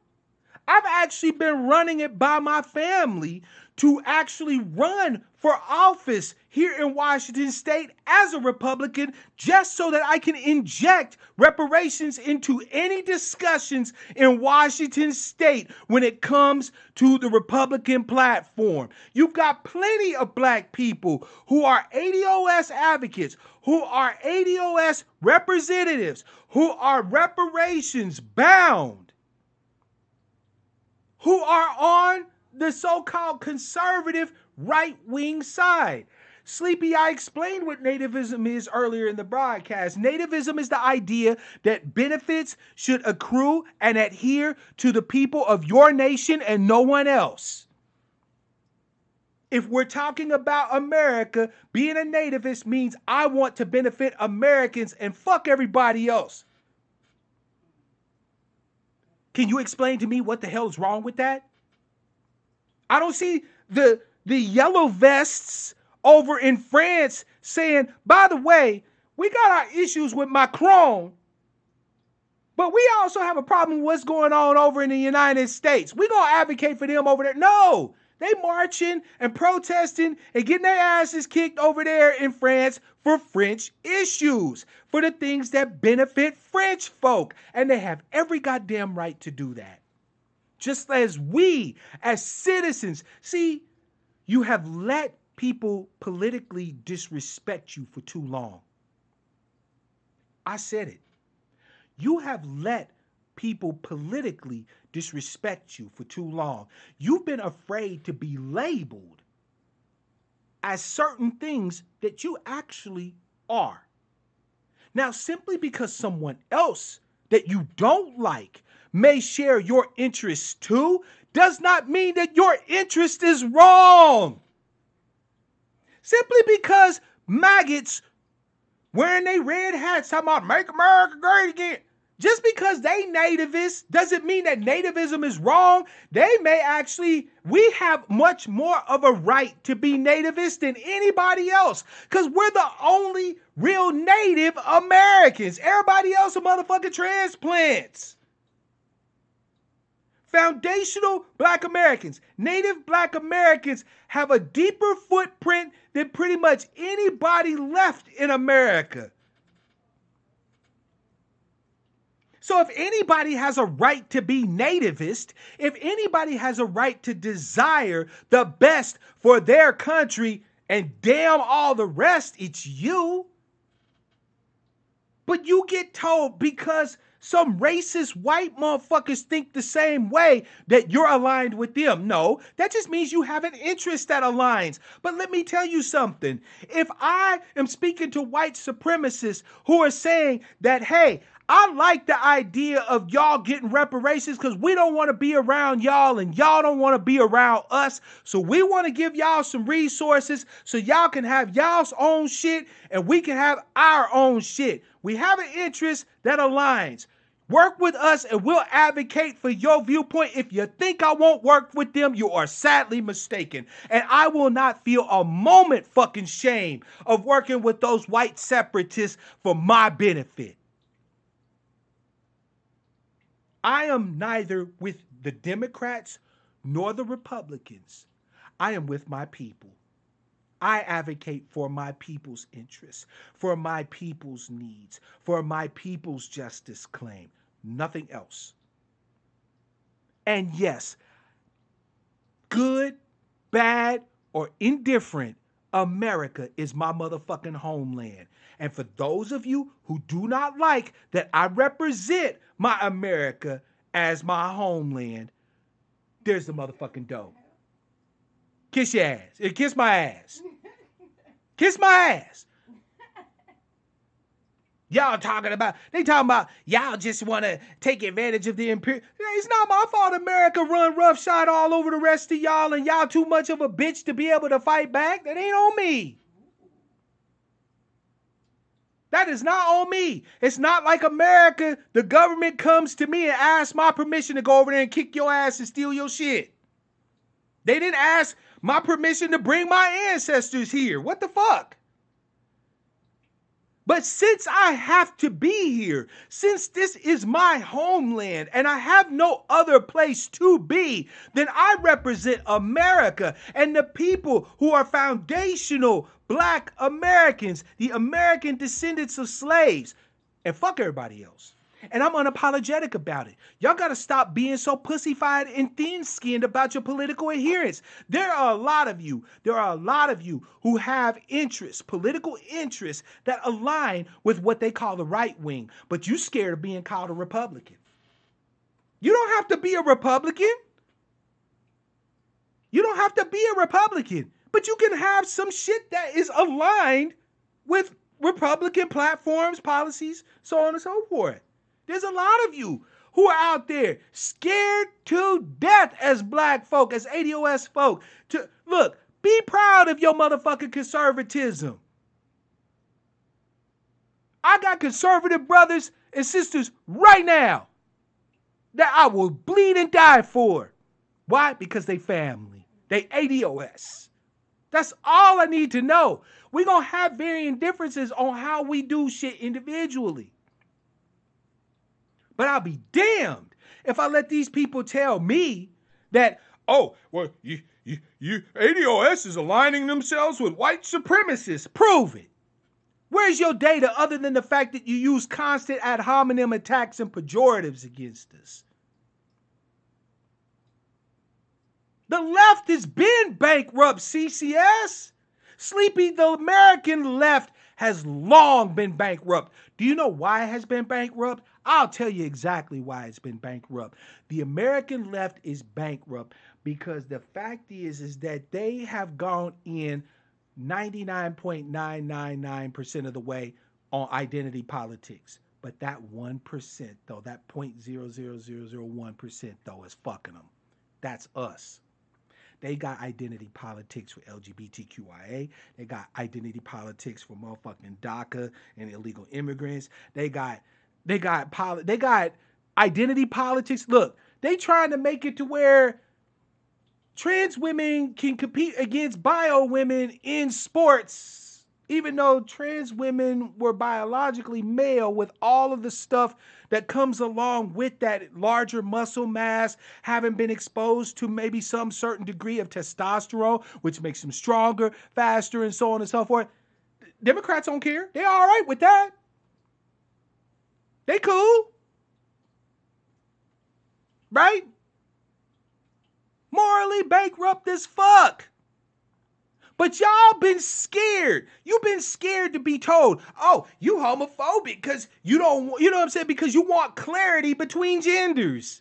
I've actually been running it by my family to actually run for office here in Washington State as a Republican, just so that I can inject reparations into any discussions in Washington State when it comes to the Republican platform. You've got plenty of black people who are ADOS advocates, who are ADOS representatives, who are reparations bound, who are on the so-called conservative right-wing side. Sleepy, I explained what nativism is earlier in the broadcast. Nativism is the idea that benefits should accrue and adhere to the people of your nation and no one else. If we're talking about America, being a nativist means I want to benefit Americans and fuck everybody else. Can you explain to me what the hell is wrong with that? I don't see the yellow vests over in France saying, by the way, we got our issues with Macron, but we also have a problem with what's going on over in the United States. We're going to advocate for them over there. No, they marching and protesting and getting their asses kicked over there in France for French issues, for the things that benefit French folk. And they have every goddamn right to do that. Just as we, as citizens, see, you have let people politically disrespect you for too long. I said it. You have let people politically disrespect you for too long. You've been afraid to be labeled as certain things that you actually are. Now, simply because someone else that you don't like may share your interests too, does not mean that your interest is wrong. Simply because maggots wearing their red hats talking about make America great again, just because they nativists doesn't mean that nativism is wrong. They may actually, we have much more of a right to be nativist than anybody else because we're the only real Native Americans. Everybody else are motherfucking transplants. Foundational Black Americans, Native Black Americans have a deeper footprint than pretty much anybody left in America. So if anybody has a right to be nativist, if anybody has a right to desire the best for their country, and damn all the rest, it's you. But you get told because some racist white motherfuckers think the same way that you're aligned with them. No, that just means you have an interest that aligns. But let me tell you something. If I am speaking to white supremacists who are saying that, hey, I like the idea of y'all getting reparations because we don't want to be around y'all and y'all don't want to be around us. So we want to give y'all some resources so y'all can have y'all's own shit and we can have our own shit. We have an interest that aligns. Work with us and we'll advocate for your viewpoint. If you think I won't work with them, you are sadly mistaken. And I will not feel a moment fucking shame of working with those white separatists for my benefit. I am neither with the Democrats nor the Republicans. I am with my people. I advocate for my people's interests, for my people's needs, for my people's justice claim. Nothing else. And yes, good, bad, or indifferent, America is my motherfucking homeland. And for those of you who do not like that I represent my America as my homeland, there's the motherfucking dough. Kiss your ass. Kiss my ass. Kiss my ass. Y'all talking about, y'all just want to take advantage of the imperial. It's not my fault America run roughshod all over the rest of y'all and y'all too much of a bitch to be able to fight back. That ain't on me. That is not on me. It's not like America, the government comes to me and asks my permission to go over there and kick your ass and steal your shit. They didn't ask my permission to bring my ancestors here. What the fuck? But since I have to be here, since this is my homeland and I have no other place to be, then I represent America and the people who are foundational Black Americans, the American descendants of slaves, and fuck everybody else. And I'm unapologetic about it. Y'all got to stop being so pussyfied and thin-skinned about your political adherence. There are a lot of you who have interests, political interests that align with what they call the right wing, but you scared of being called a Republican. You don't have to be a Republican. You don't have to be a Republican, but you can have some shit that is aligned with Republican platforms, policies, so on and so forth. There's a lot of you who are out there scared to death as Black folk, as ADOS folk. Look, be proud of your motherfucking conservatism. I got conservative brothers and sisters right now that I will bleed and die for. Why? Because they family. They ADOS. That's all I need to know. We're going to have varying differences on how we do shit individually. But I'll be damned if I let these people tell me that, oh, well, you ADOS is aligning themselves with white supremacists. Prove it. Where's your data other than the fact that you use constant ad hominem attacks and pejoratives against us? The left has been bankrupt, CCS. Sleepy, the American left has long been bankrupt. Do you know why it has been bankrupt? I'll tell you exactly why it's been bankrupt. The American left is bankrupt because the fact is that they have gone in 99.999% of the way on identity politics. But that 1%, though, that 0.00001%, though, is fucking them. That's us. They got identity politics for LGBTQIA. They got identity politics for motherfucking DACA and illegal immigrants. They got identity politics. Look, they trying to make it to where trans women can compete against bio women in sports, even though trans women were biologically male, with all of the stuff that comes along with that larger muscle mass, having been exposed to maybe some certain degree of testosterone, which makes them stronger, faster, and so on and so forth. Democrats don't care. They're all right with that. They cool. Right? Morally bankrupt as fuck. But y'all been scared. You've been scared to be told, oh, you homophobic because you don't, you know what I'm saying? Because you want clarity between genders.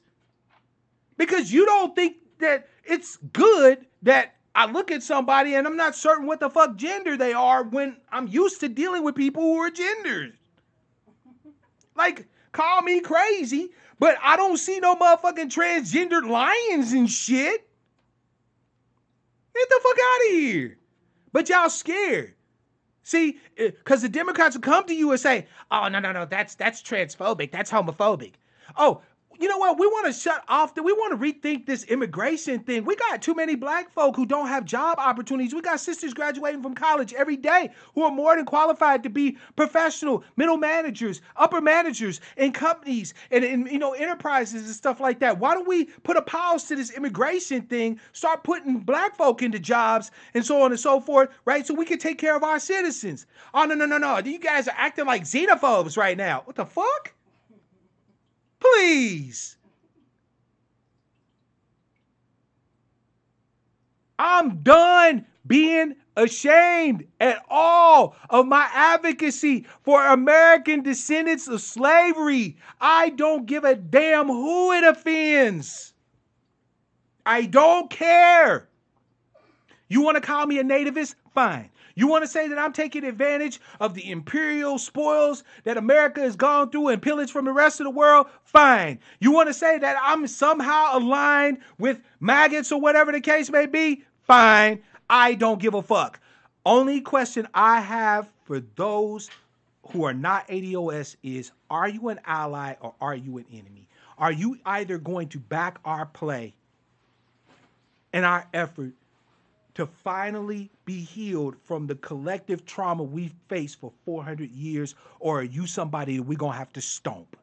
Because you don't think that it's good that I look at somebody and I'm not certain what the fuck gender they are when I'm used to dealing with people who are gendered. Like, Call me crazy, but I don't see no motherfucking transgendered lions and shit. Get the fuck out of here. But y'all scared. See, because the Democrats will come to you and say, oh, no, that's transphobic. That's homophobic. Oh, you know what? We want to shut off we want to rethink this immigration thing. We got too many black folk who don't have job opportunities. We got sisters graduating from college every day who are more than qualified to be professional middle managers, upper managers in companies and in enterprises and stuff like that. Why don't we put a pause to this immigration thing, start putting black folk into jobs and so on and so forth, right? So we can take care of our citizens. Oh, no. You guys are acting like xenophobes right now. What the fuck? Please. I'm done being ashamed at all of my advocacy for American descendants of slavery. I don't give a damn who it offends. I don't care. You want to call me a nativist? Fine. You want to say that I'm taking advantage of the imperial spoils that America has gone through and pillaged from the rest of the world? Fine. You want to say that I'm somehow aligned with maggots or whatever the case may be? Fine. I don't give a fuck. Only question I have for those who are not ADOS is, are you an ally or are you an enemy? Are you either going to back our play and our effort to finally be healed from the collective trauma we've faced for 400 years, or are you somebody that we're going to have to stomp?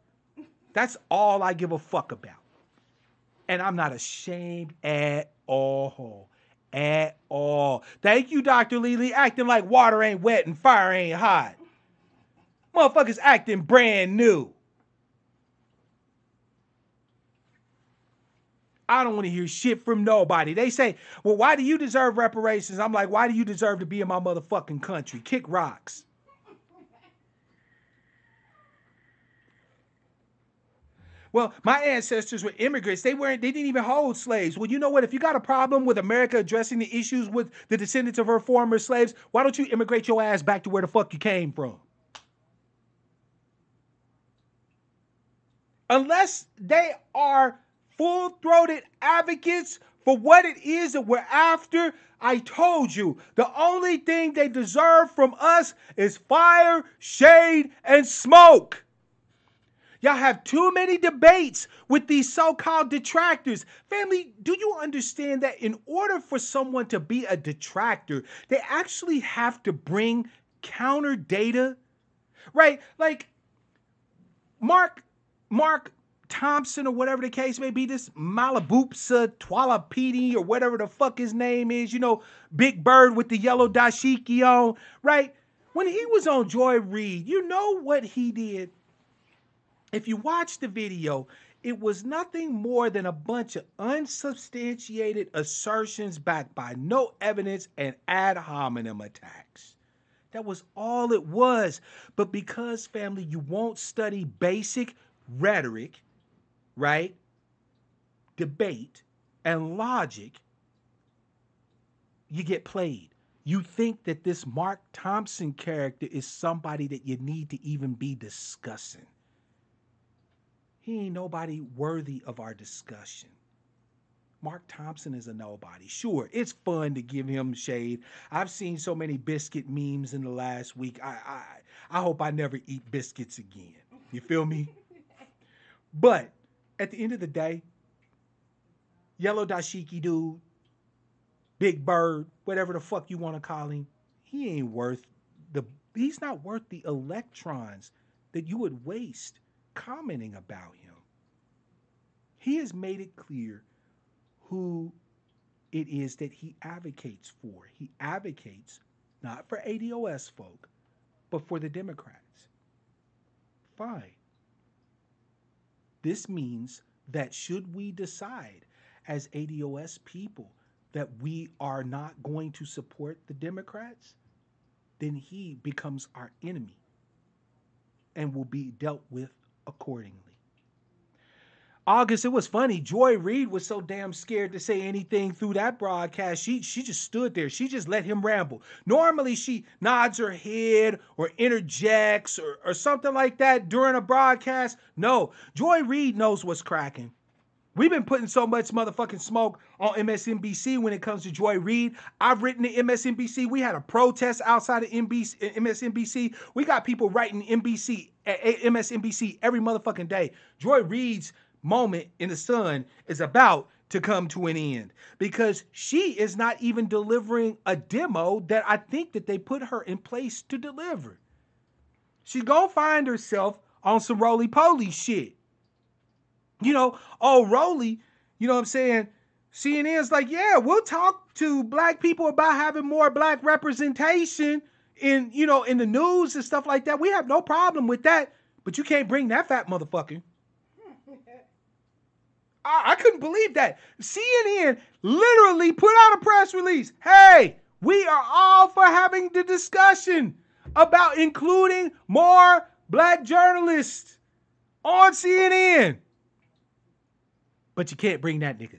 That's all I give a fuck about. And I'm not ashamed at all. At all. Thank you, Dr. Lely, acting like water ain't wet and fire ain't hot. Motherfuckers acting brand new. I don't want to hear shit from nobody. They say, well, why do you deserve reparations? I'm like, why do you deserve to be in my motherfucking country? Kick rocks. Well, my ancestors were immigrants. They didn't even hold slaves. Well, you know what? If you got a problem with America addressing the issues with the descendants of her former slaves, why don't you immigrate your ass back to where the fuck you came from? Unless they are full-throated advocates for what it is that we're after, I told you, the only thing they deserve from us is fire, shade, and smoke. Y'all have too many debates with these so-called detractors. Family, do you understand that in order for someone to be a detractor, they actually have to bring counter data? Right? Like Mark Thompson or whatever the case may be, this Malabupsa Twalapedi or whatever the fuck his name is, Big Bird with the yellow dashiki on, right? When he was on Joy Reid, you know what he did? If you watch the video, it was nothing more than a bunch of unsubstantiated assertions backed by no evidence and ad hominem attacks. That was all it was. But because, family, you won't study basic rhetoric, right? Debate and logic, you get played. You think that this Mark Thompson character is somebody that you need to even be discussing. He ain't nobody worthy of our discussion. Mark Thompson is a nobody. Sure, it's fun to give him shade. I've seen so many biscuit memes in the last week. I hope I never eat biscuits again. You feel me? But at the end of the day, yellow dashiki dude, Big Bird, whatever the fuck you want to call him, he's not worth the electrons that you would waste commenting about him. He has made it clear who it is that he advocates for. He advocates not for ADOS folk, but for the Democrats. Fine. This means that should we decide as ADOS people that we are not going to support the Democrats, then he becomes our enemy and will be dealt with accordingly. August, it was funny. Joy Reid was so damn scared to say anything through that broadcast. She just stood there. She just let him ramble. Normally she nods her head or interjects or something like that during a broadcast. No, Joy Reid knows what's cracking. We've been putting so much motherfucking smoke on MSNBC when it comes to Joy Reid. I've written to MSNBC. We had a protest outside of MSNBC. We got people writing MSNBC every motherfucking day. Joy Reid's moment in the sun is about to come to an end because she is not even delivering a demo that I think that they put her in place to deliver. She gonna find herself on some roly-poly shit. You know, oh, Rolly, you know what I'm saying? CNN's like, yeah, we'll talk to black people about having more black representation in, you know, in the news and stuff like that. We have no problem with that, but you can't bring that fat motherfucker. I couldn't believe that. CNN literally put out a press release. Hey, we are all for having the discussion about including more black journalists on CNN. But you can't bring that nigga.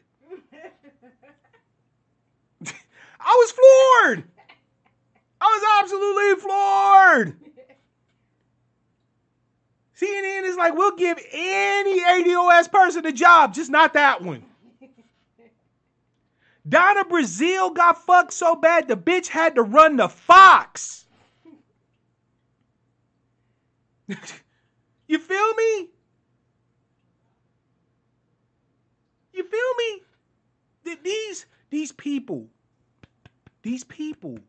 I was floored. I was absolutely floored. CNN is like, we'll give any ADOS person a job, just not that one. Donna Brazile got fucked so bad, the bitch had to run the Fox. You feel me? You feel me? These people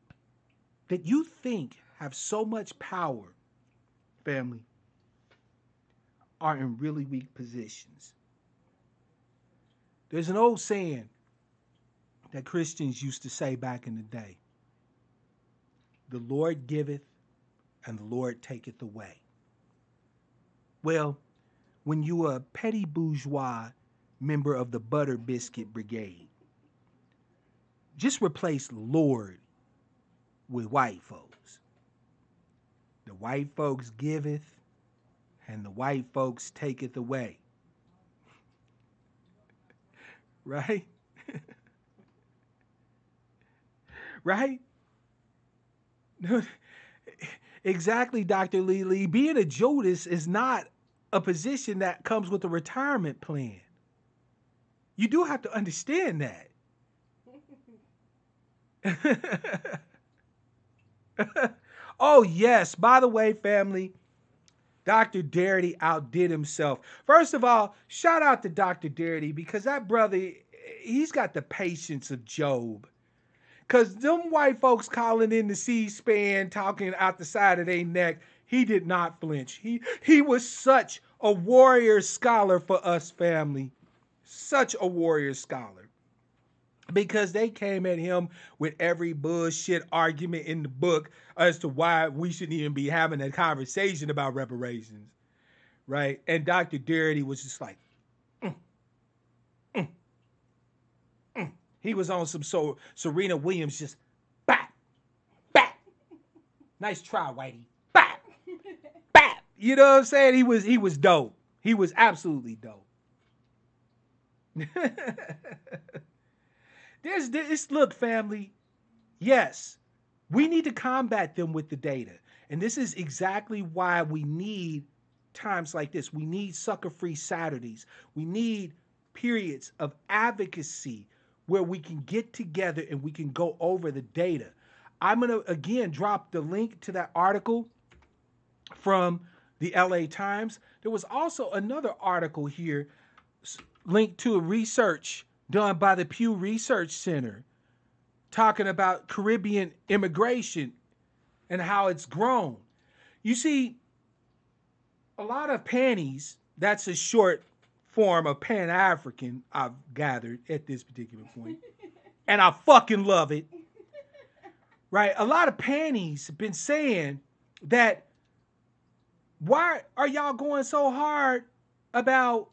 that you think have so much power, family, are in really weak positions. There's an old saying that Christians used to say back in the day. The Lord giveth and the Lord taketh away. Well, when you are a petty bourgeois member of the Butter Biscuit Brigade, just replace Lord with white folks. The white folks giveth and the white folks taketh away. Right? Right? Exactly, Dr. Lee. Being a Judas is not a position that comes with a retirement plan. You do have to understand that. Oh, yes. By the way, family, Dr. Darity outdid himself. First of all, shout out to Dr. Darity because that brother, he's got the patience of Job. Because them white folks calling in the C-SPAN, talking out the side of their neck, he did not flinch. He was such a warrior scholar for us, family. Such a warrior scholar. Because they came at him with every bullshit argument in the book as to why we shouldn't even be having a conversation about reparations. Right? And Dr. Darity was just like, He was on some Serena Williams just bap, bap. Nice try, Whitey. Bap, bap. You know what I'm saying? He was dope. He was absolutely dope. There's this look, family. Yes, we need to combat them with the data. And this is exactly why we need times like this. We need Sucka-Free Saturdays. We need periods of advocacy where we can get together and we can go over the data. I'm going to, again, drop the link to that article from the LA Times. There was also another article here linked to a research done by the Pew Research Center talking about Caribbean immigration and how it's grown. You see, a lot of panties, that's a short form of Pan-African, I've gathered at this particular point. And I fucking love it. Right? A lot of panties have been saying that, why are y'all going so hard about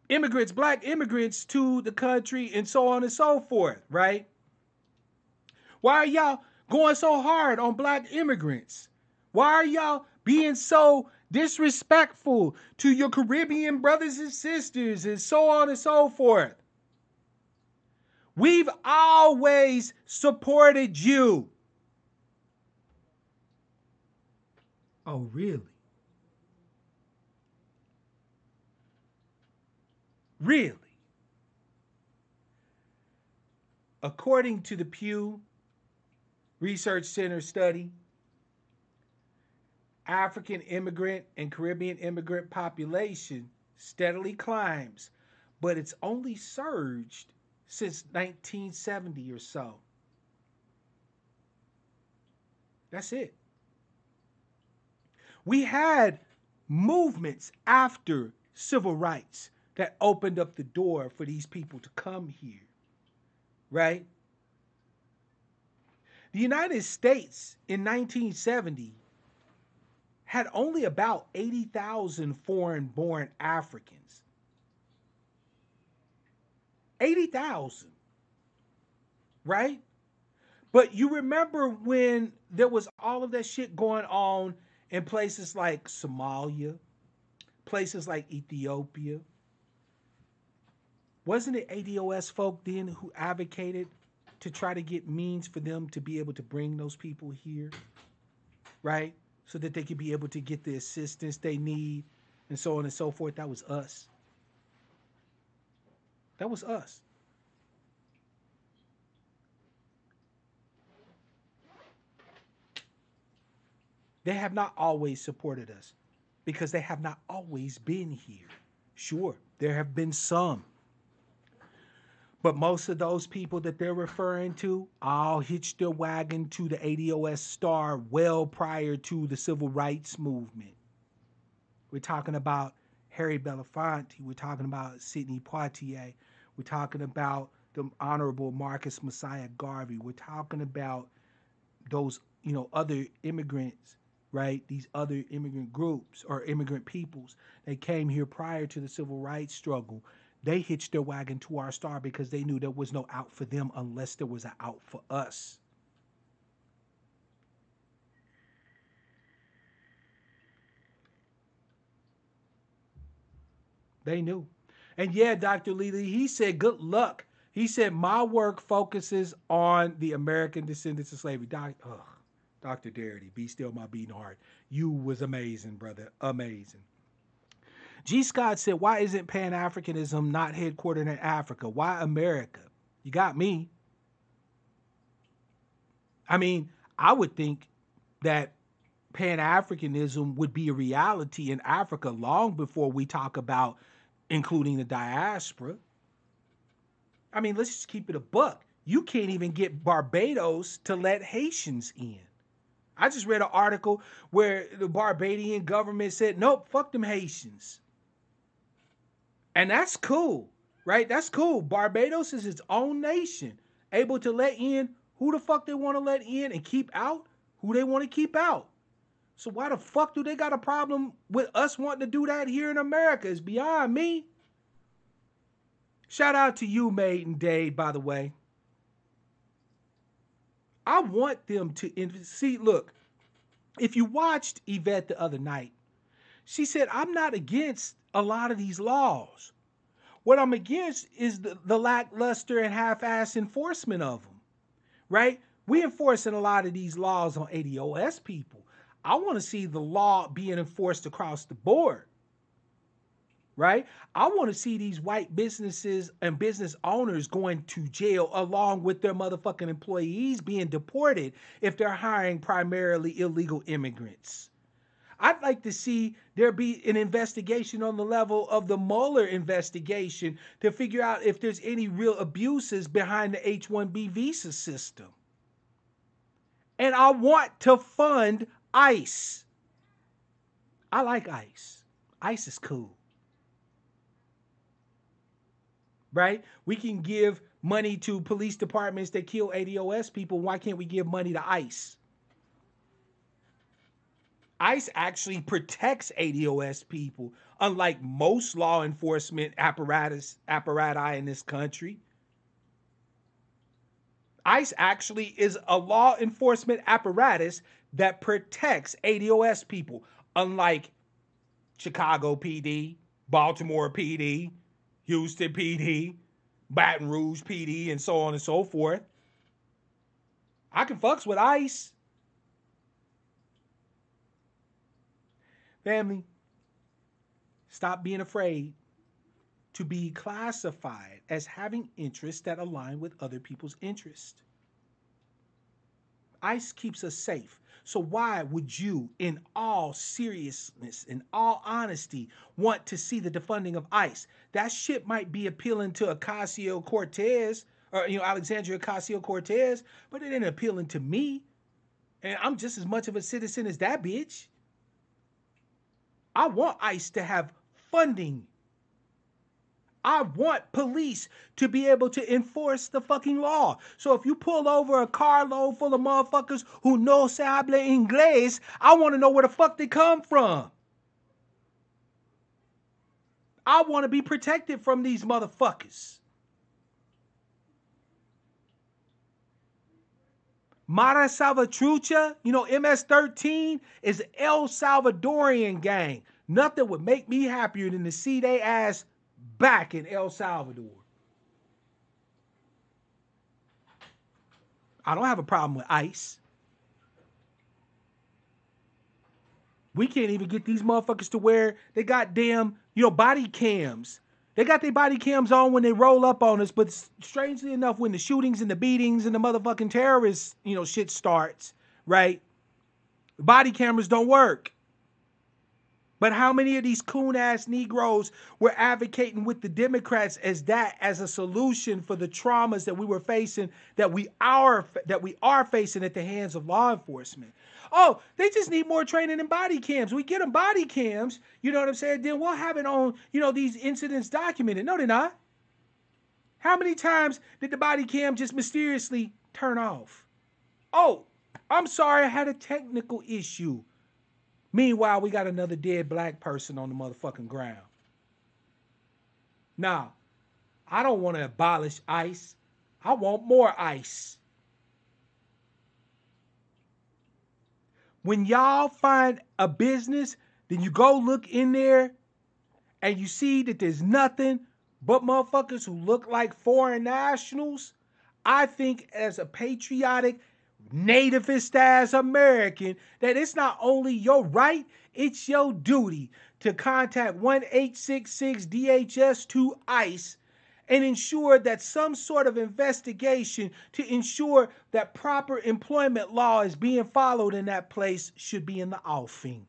immigrants, black immigrants to the country and so on and so forth, right? Why are y'all going so hard on black immigrants? Why are y'all being so disrespectful to your Caribbean brothers and sisters and so on and so forth? We've always supported you. Oh, really? Really? According to the Pew Research Center study, African immigrant and Caribbean immigrant population steadily climbs, but it's only surged since 1970 or so. That's it. We had movements after civil rights that opened up the door for these people to come here, right? The United States in 1970 had only about 80,000 foreign born Africans. 80,000, right? But you remember when there was all of that shit going on in places like Somalia, places like Ethiopia? Wasn't it ADOS folk then who advocated to try to get means for them to be able to bring those people here, right? So that they could be able to get the assistance they need and so on and so forth. That was us. That was us. They have not always supported us because they have not always been here. Sure, there have been some, but most of those people that they're referring to all hitched their wagon to the ADOS star well prior to the civil rights movement. We're talking about Harry Belafonte. We're talking about Sidney Poitier. We're talking about the Honorable Marcus Messiah Garvey. We're talking about those, other immigrants, right? These other immigrant groups or immigrant peoples that came here prior to the civil rights struggle. They hitched their wagon to our star because they knew there was no out for them unless there was an out for us. They knew. And yeah, Dr. Lely, he said, good luck. He said, my work focuses on the American descendants of slavery. Dr. Darity, be still my beating heart. You was amazing, brother. Amazing. G. Scott said, why isn't Pan Africanism not headquartered in Africa? Why America? You got me. I mean, I would think that Pan Africanism would be a reality in Africa long before we talk about including the diaspora. I mean, let's just keep it a buck. You can't even get Barbados to let Haitians in. I just read an article where the Barbadian government said, nope, fuck them Haitians. And that's cool, right? That's cool. Barbados is its own nation, able to let in who the fuck they want to let in and keep out who they want to keep out. So why the fuck do they got a problem with us wanting to do that here in America? It's beyond me. Shout out to you, Maiden Dade, by the way. I want them to see, look, if you watched Yvette the other night, she said, I'm not against a lot of these laws. What I'm against is the lackluster and half-ass enforcement of them, right? We enforcing a lot of these laws on ADOS people. I want to see the law being enforced across the board, right? I want to see these white businesses and business owners going to jail along with their motherfucking employees being deported if they're hiring primarily illegal immigrants. I'd like to see there be an investigation on the level of the Mueller investigation to figure out if there's any real abuses behind the H-1B visa system. And I want to fund ICE. I like ICE. ICE is cool. Right? We can give money to police departments that kill ADOS people. Why can't we give money to ICE? ICE actually protects ADOS people, unlike most law enforcement apparati in this country. ICE actually is a law enforcement apparatus that protects ADOS people, unlike Chicago PD, Baltimore PD, Houston PD, Baton Rouge PD, and so on and so forth. I can fucks with ICE. Family, stop being afraid to be classified as having interests that align with other people's interests. ICE keeps us safe. So why would you, in all seriousness, in all honesty, want to see the defunding of ICE? That shit might be appealing to Ocasio-Cortez, or Alexandria Ocasio-Cortez, but it ain't appealing to me. And I'm just as much of a citizen as that bitch. I want ICE to have funding. I want police to be able to enforce the fucking law. So if you pull over a carload full of motherfuckers who no se habla inglés, I want to know where the fuck they come from. I want to be protected from these motherfuckers. Mara Salvatrucha, MS-13 is El Salvadorian gang. Nothing would make me happier than to see they ass back in El Salvador. I don't have a problem with ICE. We can't even get these motherfuckers to wear they goddamn, body cams. They got their body cams on when they roll up on us, but strangely enough, when the shootings and the beatings and the motherfucking terrorists, shit starts, right? Body cameras don't work. But how many of these coon-ass Negroes were advocating with the Democrats as a solution for the traumas that we were facing, that we are facing at the hands of law enforcement? Oh, they just need more training in body cams. We get them body cams, you know what I'm saying? Then we'll have it on, these incidents documented. No, they're not. How many times did the body cam just mysteriously turn off? Oh, I'm sorry, I had a technical issue. Meanwhile, we got another dead black person on the motherfucking ground. Now, I don't want to abolish ICE. I want more ICE. When y'all find a business, then you go look in there and you see that there's nothing but motherfuckers who look like foreign nationals. I think as a patriotic, nativist as American, that it's not only your right, it's your duty to contact 1-866-DHS to ICE and ensure that some sort of investigation to ensure that proper employment law is being followed in that place should be in the offing.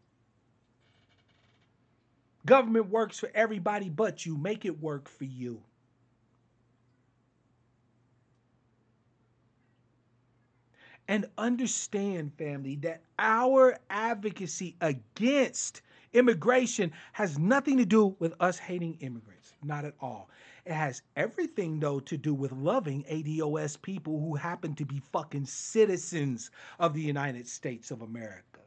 Government works for everybody but you. Make it work for you. And understand, family, that our advocacy against immigration has nothing to do with us hating immigrants. Not at all. It has everything, though, to do with loving ADOS people who happen to be fucking citizens of the United States of America.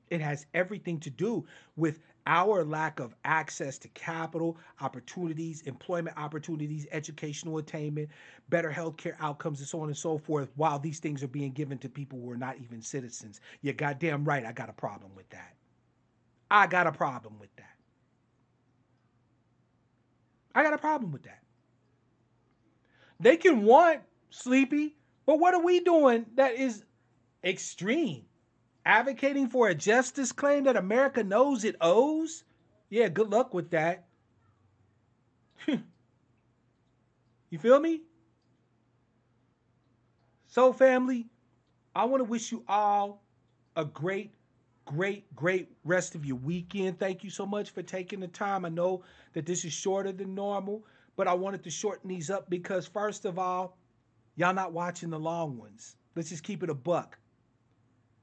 It has everything to do with our lack of access to capital, opportunities, employment opportunities, educational attainment, better healthcare outcomes, and so on and so forth, while these things are being given to people who are not even citizens. You're goddamn right, I got a problem with that. I got a problem with that. I got a problem with that. They can want Sleepy, but what are we doing that is extreme? Advocating for a justice claim that America knows it owes? Yeah, good luck with that. You feel me? So, family, I want to wish you all a great rest of your weekend. Thank you so much for taking the time. I know that this is shorter than normal, but I wanted to shorten these up because, first of all, y'all not watching the long ones. Let's just keep it a buck.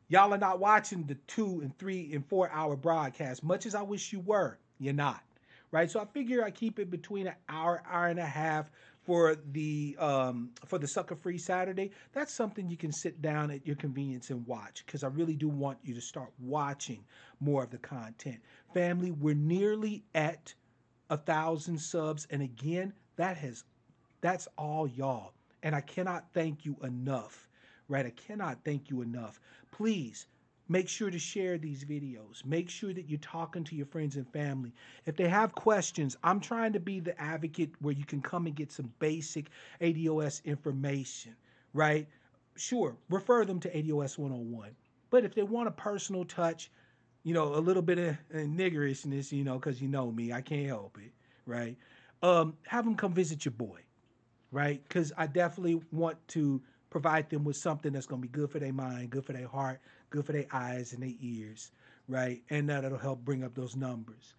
Y'all are not watching the 2 and 3 and 4 hour broadcasts. Much as I wish you were, you're not. Right? So I figure I keep it between an hour and a half for the Sucka-Free Saturday. That's something you can sit down at your convenience and watch, because I really do want you to start watching more of the content. Family, we're nearly at 1,000 subs, and again, that's all y'all. And I cannot thank you enough, right? I cannot thank you enough. Please make sure to share these videos. Make sure that you're talking to your friends and family. If they have questions, I'm trying to be the advocate where you can come and get some basic ADOS information, right? Sure, refer them to ADOS 101. But if they want a personal touch, a little bit of niggerishness, because you know me, I can't help it, right? Have them come visit your boy, right? Because I definitely want to provide them with something that's going to be good for their mind, good for their heart, good for their eyes and their ears, right? And that'll help bring up those numbers.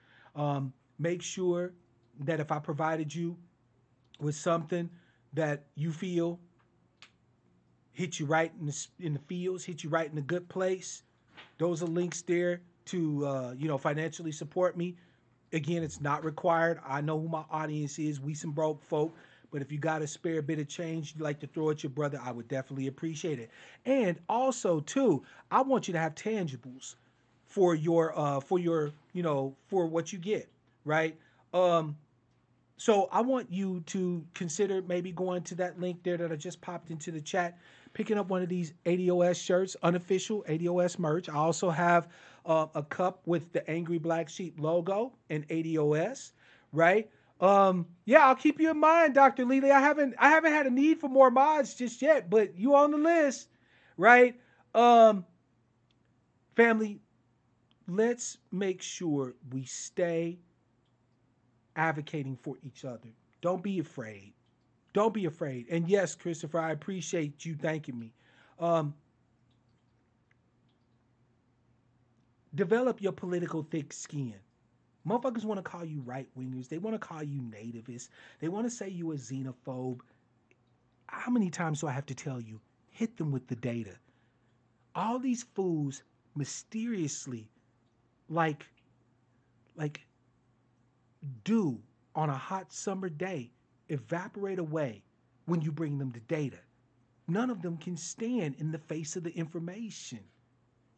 Make sure that if I provided you with something that you feel hit you right in the fields, hit you right in a good place, those are links there to financially support me. Again, it's not required. I know who my audience is. We some broke folk. But if you got a spare bit of change you'd like to throw at your brother, I would definitely appreciate it. And also, too, I want you to have tangibles for what you get, right? So I want you to consider maybe going to that link there that I just popped into the chat, picking up one of these ADOS shirts, unofficial ADOS merch. I also have a cup with the Angry Black Sheep logo and ADOS, right? Yeah, I'll keep you in mind, Dr. Lely. I haven't had a need for more mods just yet, but you on the list, right? Family, let's make sure we stay advocating for each other. Don't be afraid. Don't be afraid. And yes, Christopher, I appreciate you thanking me. Um, Develop your political thick skin. Motherfuckers want to call you right wingers. They want to call you nativists. They want to say you a xenophobe. How many times do I have to tell you? Hit them with the data. All these fools mysteriously, like, like dew on a hot summer day, evaporate away when you bring them the data. None of them can stand in the face of the information.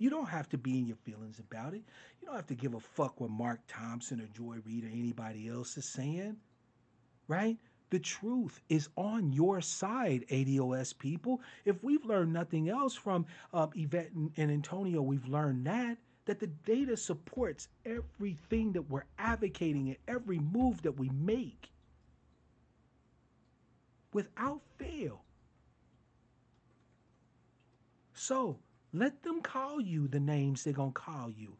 You don't have to be in your feelings about it. You don't have to give a fuck what Mark Thompson or Joy Reid or anybody else is saying, right? The truth is on your side, ADOS people. If we've learned nothing else from Yvette and Antonio, we've learned that the data supports everything that we're advocating and every move that we make without fail. So let them call you the names they're going to call you.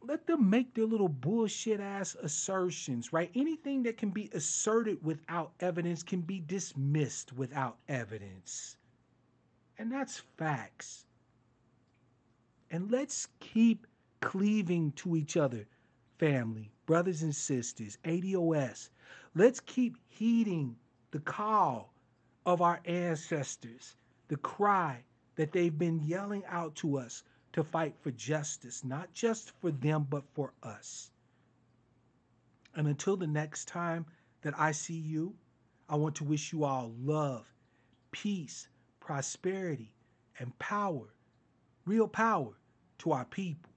Let them make their little bullshit ass assertions, right? Anything that can be asserted without evidence can be dismissed without evidence. And that's facts. And let's keep cleaving to each other, family, brothers and sisters, ADOS. Let's keep heeding the call of our ancestors, the cry that they've been yelling out to us to fight for justice, not just for them, but for us. And until the next time that I see you, I want to wish you all love, peace, prosperity, and power, real power to our people.